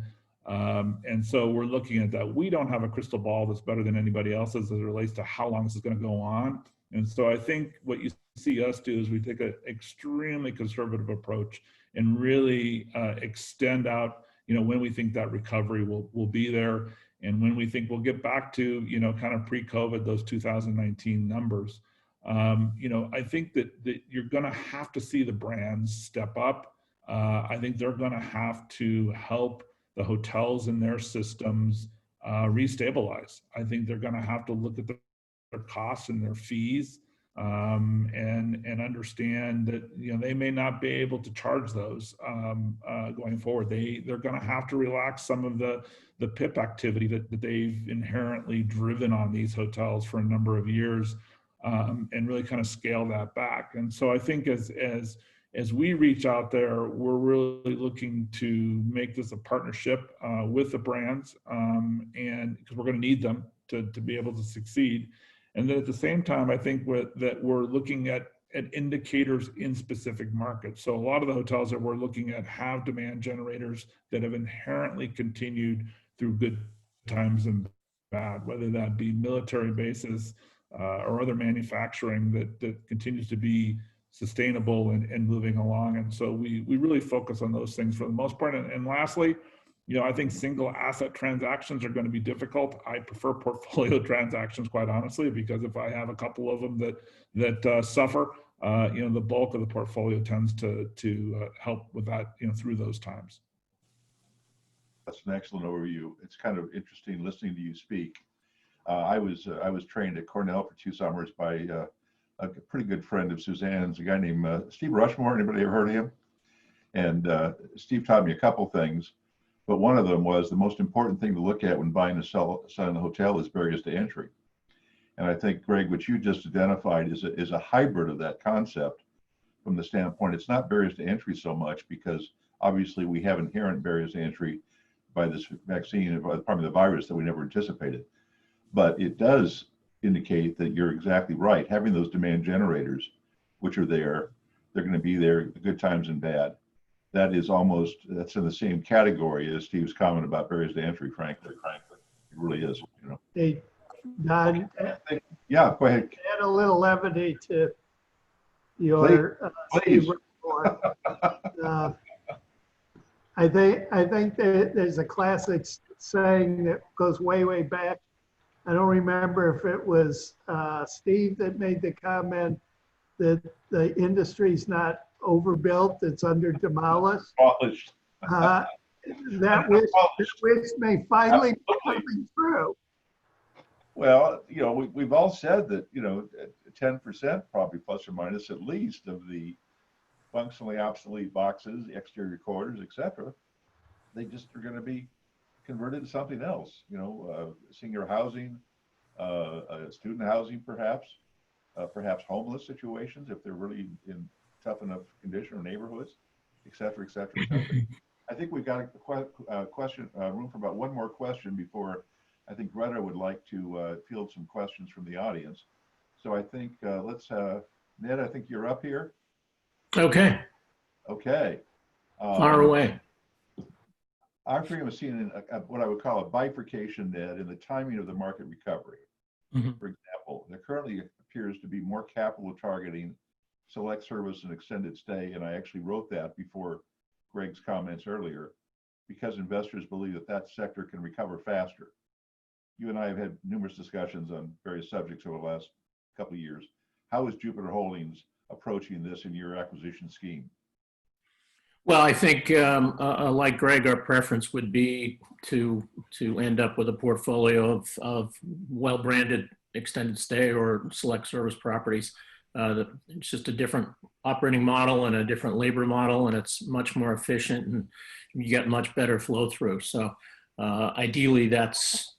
And so we're looking at that. We don't have a crystal ball that's better than anybody else's as it relates to how long this is going to go on. And so I think what you see us do is we take an extremely conservative approach and really extend out, when we think that recovery will be there, and when we think we'll get back to, kind of pre-COVID, those 2019 numbers. I think that you're going to have to see the brands step up. I think they're going to have to help the hotels and their systems restabilize. I think they're going to have to look at their costs and their fees and understand that they may not be able to charge those going forward. They're going to have to relax some of the PIP activity that they've inherently driven on these hotels for a number of years. And really kind of scale that back. And so I think as we reach out there, we're really looking to make this a partnership with the brands, and because we're going to need them to be able to succeed. And then at the same time, I think that we're looking at indicators in specific markets. So a lot of the hotels that we're looking at have demand generators that have inherently continued through good times and bad, whether that be military bases, or other manufacturing that continues to be sustainable and moving along. And so we really focus on those things for the most part. And lastly, You know, I think single asset transactions are going to be difficult. I prefer portfolio transactions, quite honestly, because if I have a couple of them that suffer, you know, the bulk of the portfolio tends to help with that, you know, through those times. That's an excellent overview. It's kind of interesting listening to you speak. I was trained at Cornell for 2 summers by a pretty good friend of Suzanne's, a guy named Steve Rushmore. Anybody ever heard of him? And Steve taught me a couple things, but one of them was the most important thing to look at when buying or selling a hotel is barriers to entry. And I think, Greg, what you just identified is a hybrid of that concept from the standpoint, it's not barriers to entry so much, because obviously we have inherent barriers to entry by this vaccine, probably the virus that we never anticipated. But it does indicate that you're exactly right. Having those demand generators, which are there, they're going to be there, the good times and bad. That's in the same category as Steve's comment about barriers to entry, frankly. It really is, you know. Hey, Don, Yeah, go ahead. add a little levity to your Please. report. I think that there's a classic saying that goes way, way back. I don't remember if it was Steve that made the comment that the industry's not overbuilt, it's under demolished. Demolished. That wish may finally be coming true. Well, you know, we've all said that, you know, 10% probably plus or minus at least of the functionally obsolete boxes, exterior quarters, etc., they just are going to be converted to something else. You know, senior housing, student housing, perhaps homeless situations if they're really in tough enough condition or neighborhoods, etc., etc., etc. I think we've got a question, room for about one more question before I think Greta would like to field some questions from the audience. So I think let's, Ned, I think you're up here. Okay. Okay. Far away. I'm thinking of seeing what I would call a bifurcation, Ned, in the timing of the market recovery. Mm-hmm. For example, there currently appears to be more capital targeting select service and extended stay, and I actually wrote that before Greg's comments earlier, because investors believe that that sector can recover faster. You and I have had numerous discussions on various subjects over the last couple of years. How is Jupiter Holdings approaching this in your acquisition scheme? Well, I think, like Greg, our preference would be to end up with a portfolio of well-branded extended stay or select service properties. It's just a different operating model and a different labor model, and it's much more efficient, and you get much better flow through. So, ideally, that's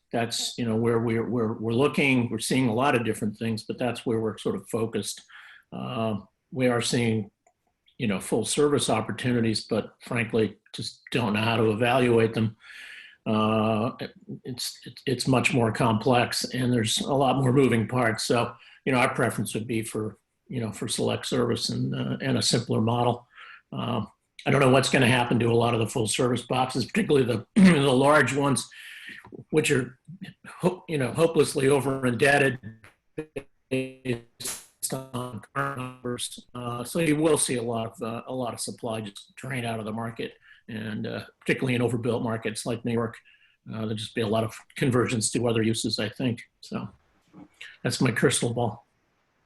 you know where we're looking. We're seeing a lot of different things, but that's where we're sort of focused. We are seeing, you know, full service opportunities, but frankly, just don't know how to evaluate them. It's much more complex, and there's a lot more moving parts. So, you know, our preference would be for select service and a simpler model. I don't know what's going to happen to a lot of the full service boxes, particularly the large ones, which are, you know, hopelessly over indebted based on current numbers. So you will see a lot of supply just drain out of the market, and particularly in overbuilt markets like New York, there'll just be a lot of conversions to other uses, I think. So that's my crystal ball.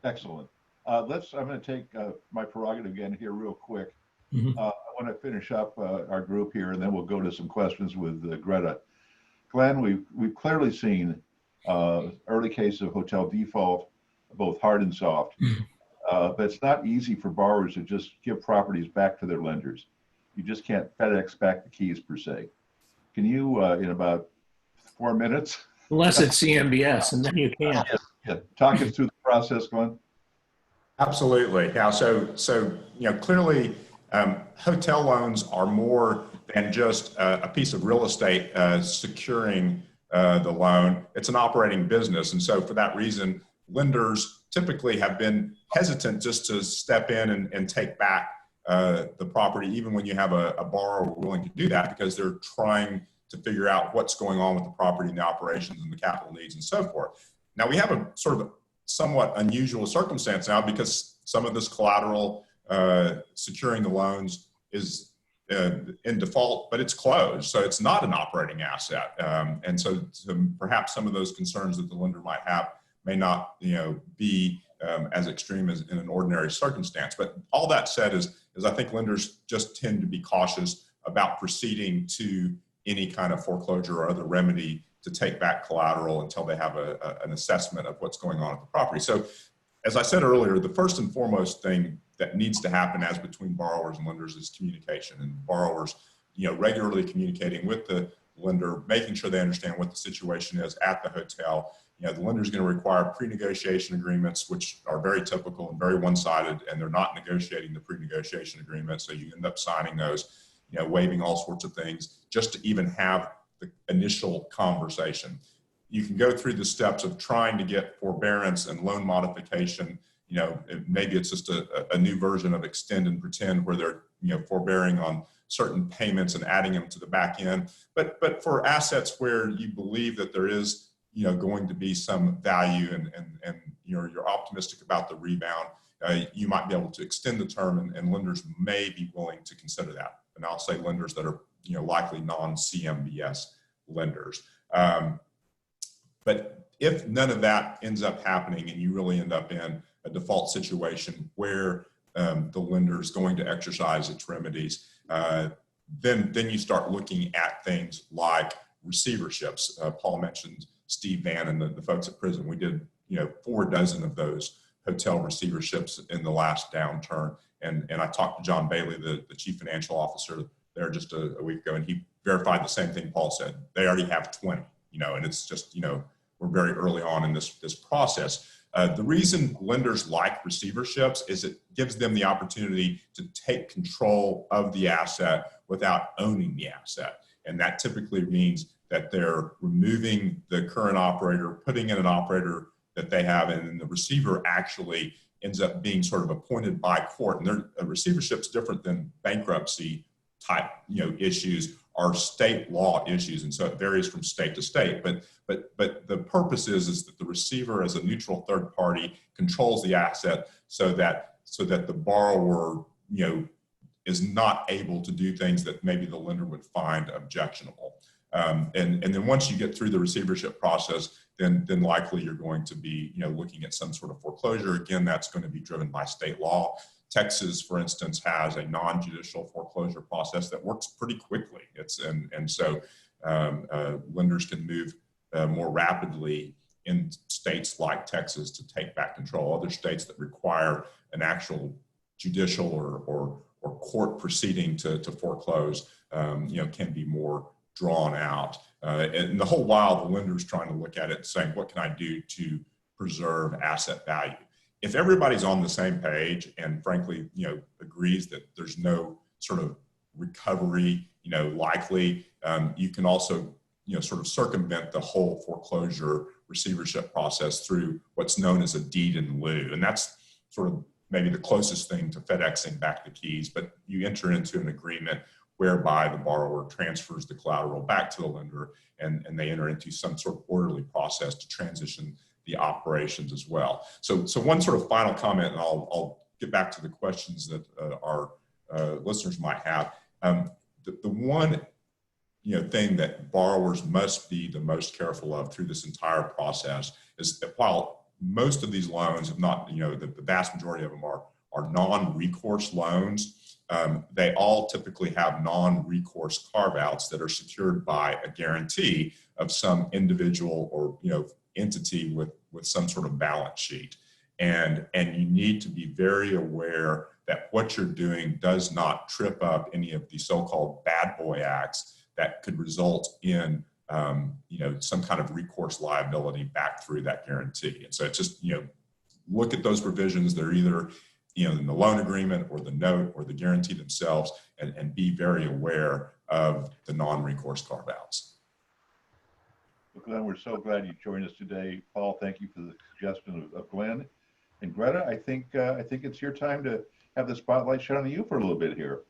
Excellent. I'm going to take my prerogative again here real quick. Mm-hmm. I want to finish up our group here, and then we'll go to some questions with Greta. Glenn, we've clearly seen early cases of hotel default, both hard and soft. But it's not easy for borrowers to just give properties back to their lenders. You just can't FedEx back the keys per se. Can you, in about 4 minutes? Unless it's CMBS, and then you can. Yeah. Talk us through the process, Glenn. Absolutely. Yeah. So you know, clearly, hotel loans are more than just a piece of real estate securing the loan. It's an operating business, and so for that reason, lenders typically have been hesitant just to step in and take back the property, even when you have a borrower willing to do that, because they're trying to figure out what's going on with the property and the operations and the capital needs and so forth. Now, we have a sort of somewhat unusual circumstance now, because some of this collateral securing the loans is in default, but it's closed, so it's not an operating asset. And so perhaps some of those concerns that the lender might have may not, be as extreme as in an ordinary circumstance. But all that said is I think lenders just tend to be cautious about proceeding to any kind of foreclosure or other remedy to take back collateral until they have an assessment of what's going on at the property. So as I said earlier, the first and foremost thing that needs to happen as between borrowers and lenders is communication, and borrowers, regularly communicating with the lender, making sure they understand what the situation is at the hotel. The lender is going to require pre-negotiation agreements, which are very typical and very one-sided, and they're not negotiating the pre-negotiation agreements. So you end up signing those, waiving all sorts of things just to even have the initial conversation. You can go through the steps of trying to get forbearance and loan modification. Maybe it's just a new version of extend and pretend where they're, forbearing on certain payments and adding them to the back end. But for assets where you believe that there is, going to be some value and you're optimistic about the rebound, you might be able to extend the term, and lenders may be willing to consider that. And I'll say lenders that are, likely non-CMBS lenders. But if none of that ends up happening and you really end up in a default situation where the lender is going to exercise its remedies, then you start looking at things like receiverships. Paul mentioned Steve Van and the folks at prison. We did 4 dozen of those hotel receiverships in the last downturn. And I talked to John Bailey, the chief financial officer there just a week ago, and he verified the same thing Paul said. They already have 20, and it's just, we're very early on in this process. The reason lenders like receiverships is it gives them the opportunity to take control of the asset without owning the asset. And that typically means that they're removing the current operator, putting in an operator that they have, and then the receiver actually ends up being sort of appointed by court. And a receivership's different than bankruptcy type, issues are state law issues. And so it varies from state to state. But the purpose is that the receiver, as a neutral third party, controls the asset so that the borrower, is not able to do things that maybe the lender would find objectionable. And then once you get through the receivership process, then likely you're going to be, looking at some sort of foreclosure. Again, that's going to be driven by state law. Texas, for instance, has a non-judicial foreclosure process that works pretty quickly. So lenders can move more rapidly in states like Texas to take back control. Other states that require an actual judicial or court proceeding to foreclose, can be more drawn out. And the whole while, the lender's trying to look at it saying, what can I do to preserve asset value? If everybody's on the same page and frankly, agrees that there's no sort of recovery, likely, you can also, sort of circumvent the whole foreclosure receivership process through what's known as a deed in lieu. And that's sort of maybe the closest thing to FedExing back the keys, but you enter into an agreement whereby the borrower transfers the collateral back to the lender, and they enter into some sort of orderly process to transition the operations as well. So one sort of final comment, and I'll get back to the questions that our listeners might have. The one thing that borrowers must be the most careful of through this entire process is that while most of these loans, if not the vast majority of them are non-recourse loans, they all typically have non-recourse carve-outs that are secured by a guarantee of some individual or entity with some sort of balance sheet. And you need to be very aware that what you're doing does not trip up any of the so-called bad boy acts that could result in some kind of recourse liability back through that guarantee. And so it's just, look at those provisions. They're either in the loan agreement or the note or the guarantee themselves, and be very aware of the non-recourse carve-outs. Well, Glenn, we're so glad you joined us today. Paul, thank you for the suggestion of Glenn. And Greta, I think it's your time to have the spotlight shine on you for a little bit here.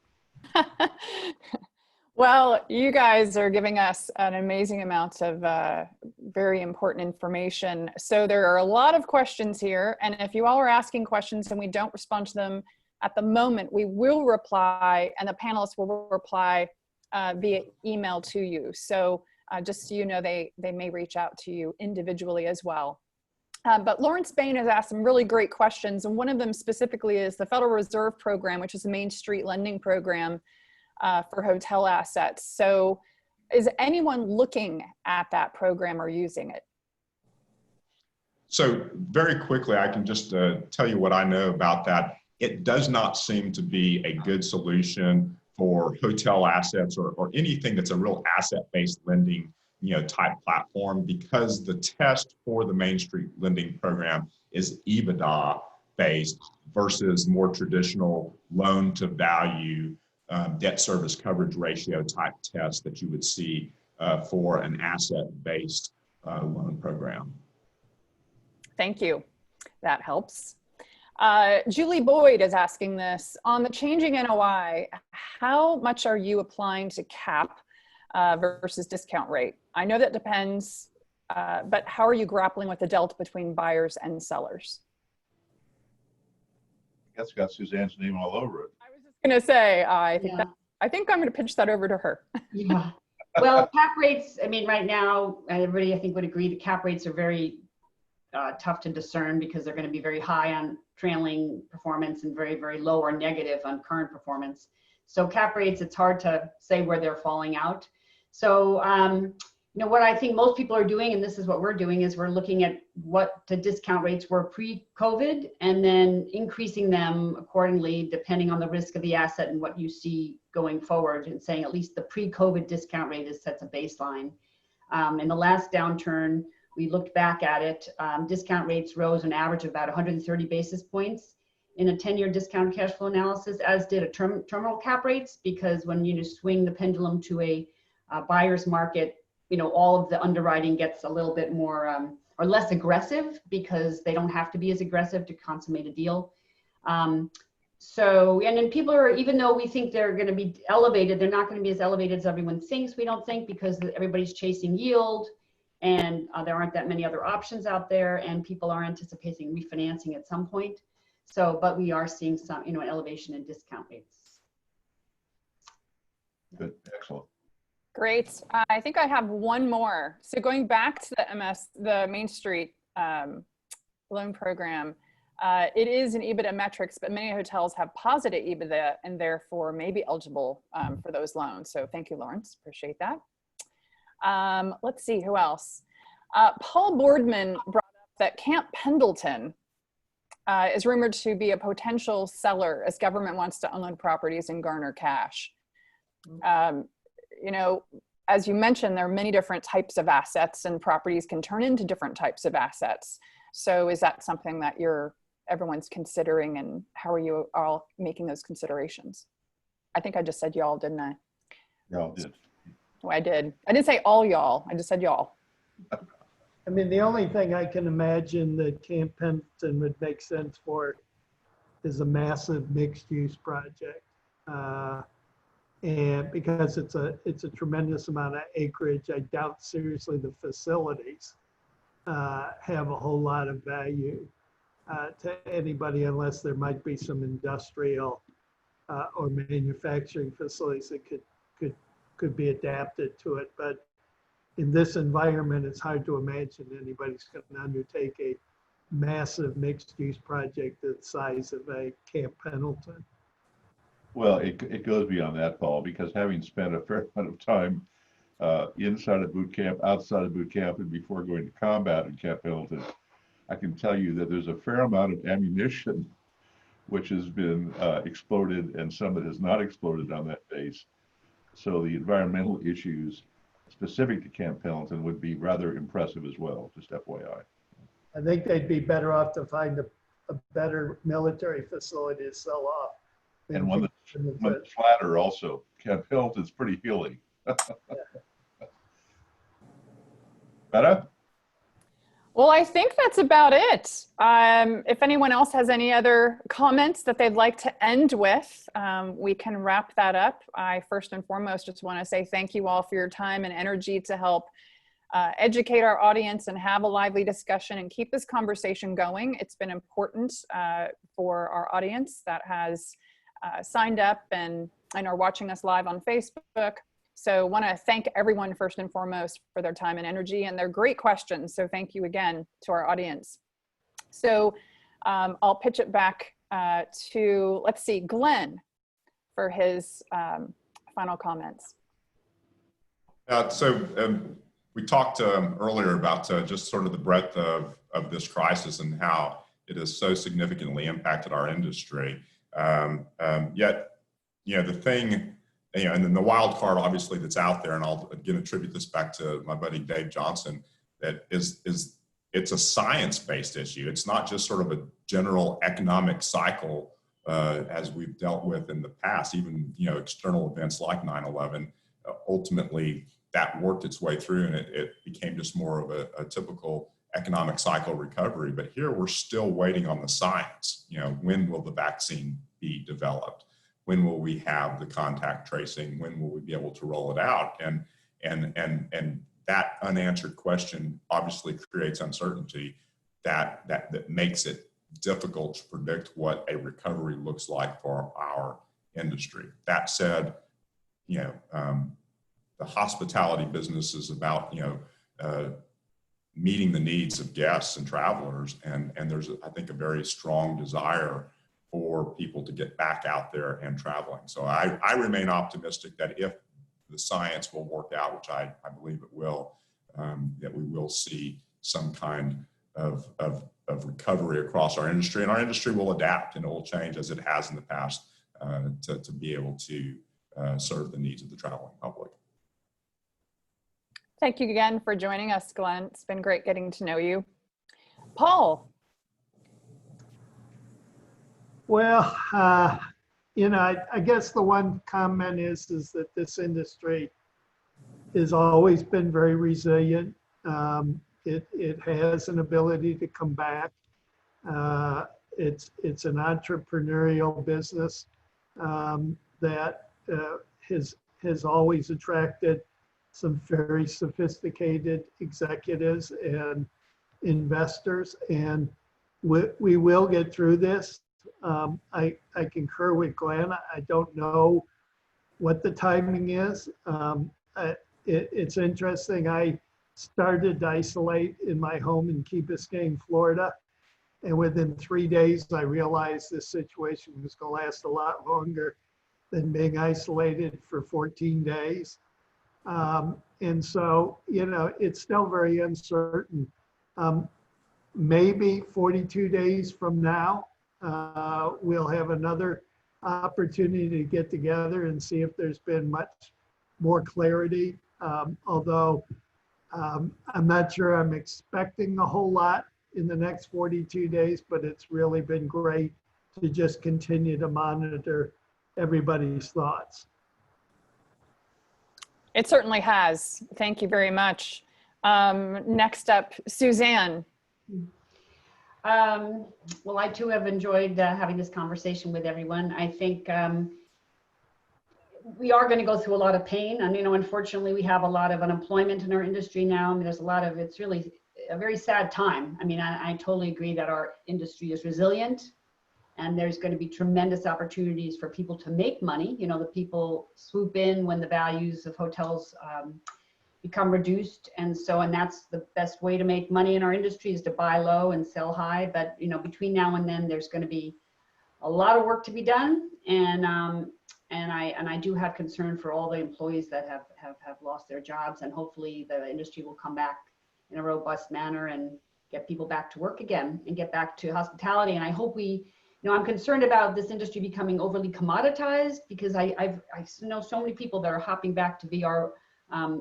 Well, you guys are giving us an amazing amount of very important information. So there are a lot of questions here. And if you all are asking questions and we don't respond to them at the moment, we will reply, and the panelists will reply via email to you. So just so you know, they may reach out to you individually as well. But Lawrence Bain has asked some really great questions, and one of them specifically is the Federal Reserve Program, which is the Main Street lending program for hotel assets. So is anyone looking at that program or using it? So very quickly, I can just tell you what I know about that. It does not seem to be a good solution for hotel assets or anything that's a real asset-based lending, type platform, because the test for the Main Street lending program is EBITDA based versus more traditional loan to value, debt service coverage ratio type test that you would see for an asset-based loan program. Thank you. That helps. Julie Boyd is asking this. On the changing NOI, how much are you applying to cap versus discount rate? I know that depends, but how are you grappling with the delta between buyers and sellers? That's got Suzanne's name all over it. I was just going to say, I think I'm going to pitch that over to her. Yeah. Well, cap rates, I mean, right now, everybody I think would agree that cap rates are very tough to discern because they're going to be very high on trailing performance and very, very low or negative on current performance. So cap rates, it's hard to say where they're falling out. So, what I think most people are doing, and this is what we're doing, is we're looking at what the discount rates were pre-COVID and then increasing them accordingly, depending on the risk of the asset and what you see going forward, and saying at least the pre-COVID discount rate is sets a baseline. In the last downturn, we looked back at it, discount rates rose an average of about 130 basis points in a 10-year discounted cash flow analysis, as did a terminal cap rates, because when you just swing the pendulum to a buyer's market, all of the underwriting gets a little bit more or less aggressive because they don't have to be as aggressive to consummate a deal. And then people are, even though we think they're going to be elevated, they're not going to be as elevated as everyone thinks, we don't think, because everybody's chasing yield. And there aren't that many other options out there, and people are anticipating refinancing at some point. So, but we are seeing some, an elevation in discount rates. Good, excellent. Great. I think I have one more. So going back to the Main Street loan program, it is an EBITDA metrics, but many hotels have positive EBITDA and therefore may be eligible for those loans. So thank you, Lawrence. Appreciate that. Let's see, who else? Paul Boardman brought up that Camp Pendleton is rumored to be a potential seller as government wants to unload properties and garner cash. As you mentioned, there are many different types of assets and properties can turn into different types of assets. So is that something that everyone's considering, and how are you all making those considerations? I think I just said y'all, didn't I? Y'all did. Oh, I did. I didn't say all y'all. I just said y'all. I mean, the only thing I can imagine that Camp Pendleton would make sense for is a massive mixed-use project. And because it's a tremendous amount of acreage, I doubt seriously the facilities have a whole lot of value to anybody, unless there might be some industrial or manufacturing facilities that could be adapted to it. But in this environment, it's hard to imagine anybody's going to undertake a massive mixed-use project the size of a Camp Pendleton. Well, it goes beyond that, Paul, because having spent a fair amount of time inside of boot camp, outside of boot camp, and before going to combat in Camp Pendleton, I can tell you that there's a fair amount of ammunition which has been exploded and some that has not exploded on that base. So the environmental issues specific to Camp Pendleton would be rather impressive as well, just FYI. I think they'd be better off to find a better military facility to sell off. And one that's flatter also. Camp Pendleton's pretty hilly. Better? Well, I think that's about it. If anyone else has any other comments that they'd like to end with, we can wrap that up. I first and foremost just want to say thank you all for your time and energy to help educate our audience and have a lively discussion and keep this conversation going. It's been important for our audience that has signed up and are watching us live on Facebook. So want to thank everyone first and foremost for their time and energy and their great questions. So thank you again to our audience. So I'll pitch it back to, let's see, Glenn for his final comments. We talked earlier about just sort of the breadth of this crisis and how it has so significantly impacted our industry. Yet, the thing, and then the wild card obviously that's out there, and I'll again attribute this back to my buddy Dave Johnson, that is it's a science-based issue. It's not just sort of a general economic cycle as we've dealt with in the past, even, external events like 9/11. Ultimately, that worked its way through and it became just more of a typical economic cycle recovery. But here we're still waiting on the science. When will the vaccine be developed? When will we have the contact tracing? When will we be able to roll it out? And that unanswered question obviously creates uncertainty that makes it difficult to predict what a recovery looks like for our industry. That said, the hospitality business is about, meeting the needs of guests and travelers. And there's, I think, a very strong desire for people to get back out there and traveling. So I remain optimistic that if the science will work out, which I believe it will, that we will see some kind of recovery across our industry, and our industry will adapt and it will change as it has in the past to be able to serve the needs of the traveling public. Thank you again for joining us, Glenn. It's been great getting to know you. Paul. Well, I guess the one comment is that this industry has always been very resilient. It has an ability to come back. It's an entrepreneurial business that has always attracted some very sophisticated executives and investors, and we will get through this. I concur with Glenn. I don't know what the timing is. It's interesting. I started to isolate in my home in Key Biscayne, Florida, and within 3 days, I realized this situation was going to last a lot longer than being isolated for 14 days. And so, it's still very uncertain. Maybe 42 days from now, we'll have another opportunity to get together and see if there's been much more clarity. Although I'm not sure I'm expecting a whole lot in the next 42 days, but it's really been great to just continue to monitor everybody's thoughts. It certainly has. Thank you very much. Next up, Suzanne. Well, I too have enjoyed having this conversation with everyone. I think we are going to go through a lot of pain. And, unfortunately, we have a lot of unemployment in our industry now. There's a lot of, it's really a very sad time. I totally agree that our industry is resilient. And there's going to be tremendous opportunities for people to make money. The people swoop in when the values of hotels become reduced. And that's the best way to make money in our industry, is to buy low and sell high. But, between now and then, there's going to be a lot of work to be done. And I do have concern for all the employees that have lost their jobs. And hopefully the industry will come back in a robust manner and get people back to work again and get back to hospitality. And I hope I'm concerned about this industry becoming overly commoditized, because I know so many people that are hopping back to VR,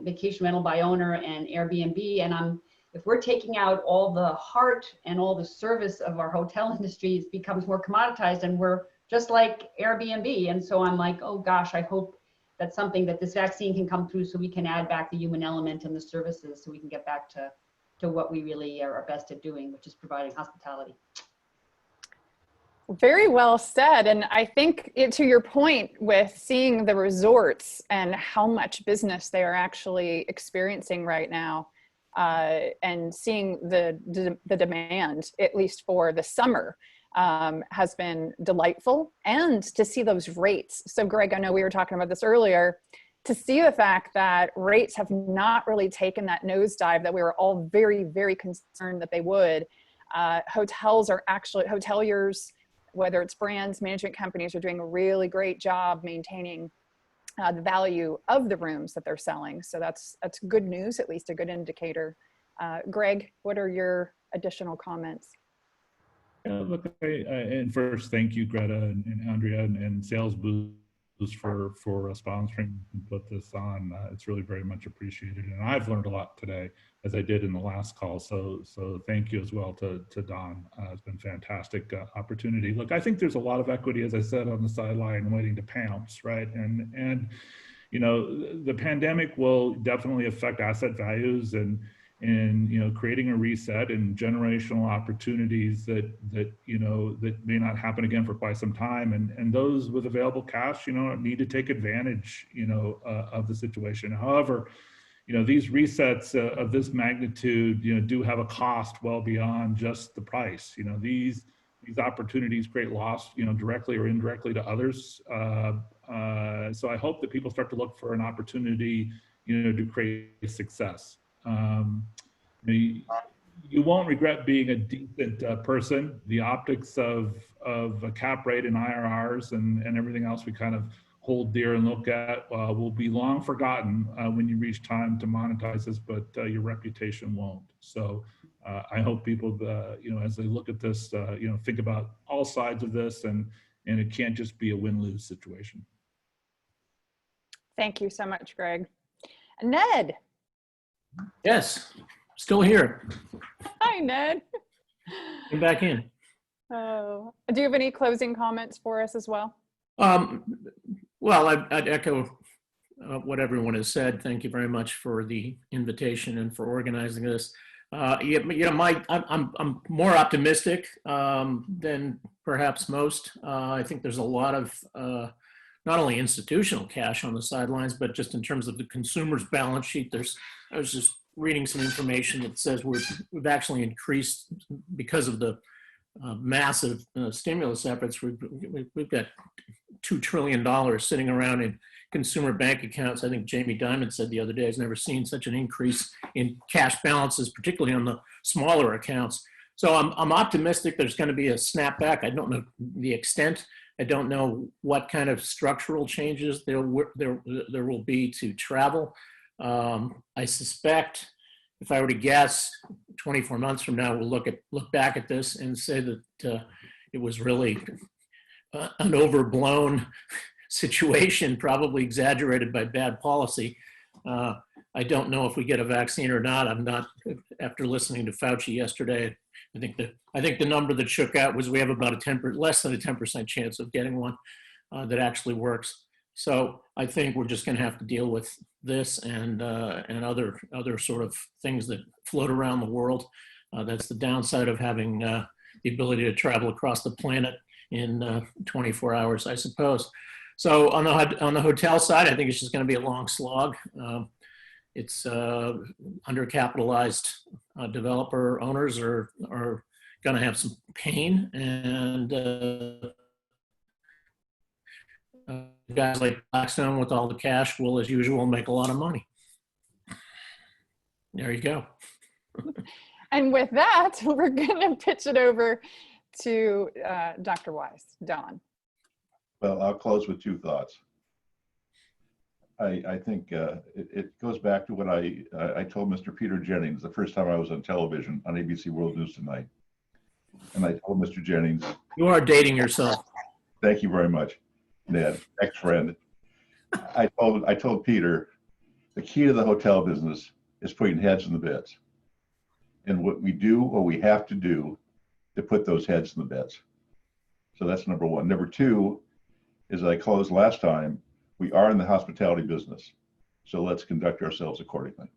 vacation rental by owner and Airbnb. And if we're taking out all the heart and all the service of our hotel industry, it becomes more commoditized, and we're just like Airbnb. And so I'm like, oh gosh, I hope that's something that this vaccine can come through, so we can add back the human element and the services, so we can get back to what we really are best at doing, which is providing hospitality. Very well said. And I think to your point with seeing the resorts and how much business they are actually experiencing right now, and seeing the demand, at least for the summer, has been delightful. And to see those rates. So Greg, I know we were talking about this earlier, to see the fact that rates have not really taken that nosedive that we were all very, very concerned that they would. Hotels are actually, hoteliers, whether it's brands, management companies, are doing a really great job maintaining the value of the rooms that they're selling. So that's good news, at least a good indicator. Greg, what are your additional comments? Look, and first, thank you, Greta and Andrea and Sales Boost for sponsoring and put this on. It's really very much appreciated, and I've learned a lot today, as I did in the last call. So thank you as well to Don. It's been a fantastic opportunity. Look, I think there's a lot of equity, as I said, on the sideline waiting to pounce, right? And you know, the pandemic will definitely affect asset values and you know, creating a reset and generational opportunities that you know, that may not happen again for quite some time, and those with available cash, you know, need to take advantage, you know, of the situation. However, you know, these resets of this magnitude, you know, do have a cost well beyond just the price. You know, these opportunities create loss, you know, directly or indirectly to others. So I hope that people start to look for an opportunity, you know, to create success. You won't regret being a decent person. The optics of a cap rate and IRRs and everything else we kind of hold dear and look at will be long forgotten when you reach time to monetize this, but your reputation won't. So I hope people, you know, as they look at this, you know, think about all sides of this, and it can't just be a win-lose situation. Thank you so much, Greg. Ned. Yes, still here. Hi, Ned. Get back in. Oh, do you have any closing comments for us as well? Well, I'd echo what everyone has said. Thank you very much for the invitation and for organizing this. You know, I'm more optimistic than perhaps most. I think there's a lot of not only institutional cash on the sidelines, but just in terms of the consumer's balance sheet. I was just reading some information that says we've actually increased, because of the massive stimulus efforts. We've got $2 trillion sitting around in consumer bank accounts. I think Jamie Dimon said the other day, has never seen such an increase in cash balances, particularly on the smaller accounts. So I'm optimistic there's going to be a snapback. I don't know the extent. I don't know what kind of structural changes there will be to travel. I suspect, if I were to guess, 24 months from now, we'll look back at this and say that it was really an overblown situation, probably exaggerated by bad policy. I don't know if we get a vaccine or not. I'm not, after listening to Fauci yesterday, I think the number that shook out was we have about less than a 10% chance of getting one that actually works. So I think we're just going to have to deal with this and other sort of things that float around the world. That's the downside of having the ability to travel across the planet in 24 hours, I suppose. So on the hotel side, I think it's just going to be a long slog. It's undercapitalized developer owners are going to have some pain, and guys like Blackstone with all the cash will, as usual, make a lot of money. There you go. And with that, we're going to pitch it over to Dr. Wise. Don. Well, I'll close with two thoughts. I think it goes back to what I told Mr. Peter Jennings the first time I was on television on ABC World News Tonight. And I told Mr. Jennings, you are dating yourself. Thank you very much, Ned, ex-friend. I told Peter, the key to the hotel business is putting heads in the beds. And what we have to do to put those heads in the beds. So that's number one. Number two, as I closed last time, we are in the hospitality business. So let's conduct ourselves accordingly.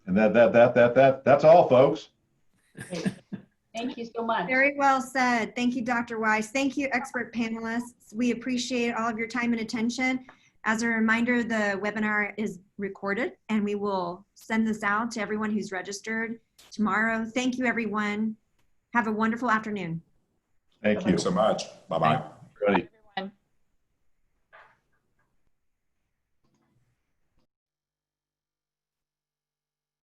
And that's all, folks. Great. Thank you so much. Very well said. Thank you, Dr. Wise. Thank you, expert panelists. We appreciate all of your time and attention. As a reminder, the webinar is recorded and we will send this out to everyone who's registered tomorrow. Thank you, everyone. Have a wonderful afternoon. Thank you. Thanks so much. Bye-bye. Ready.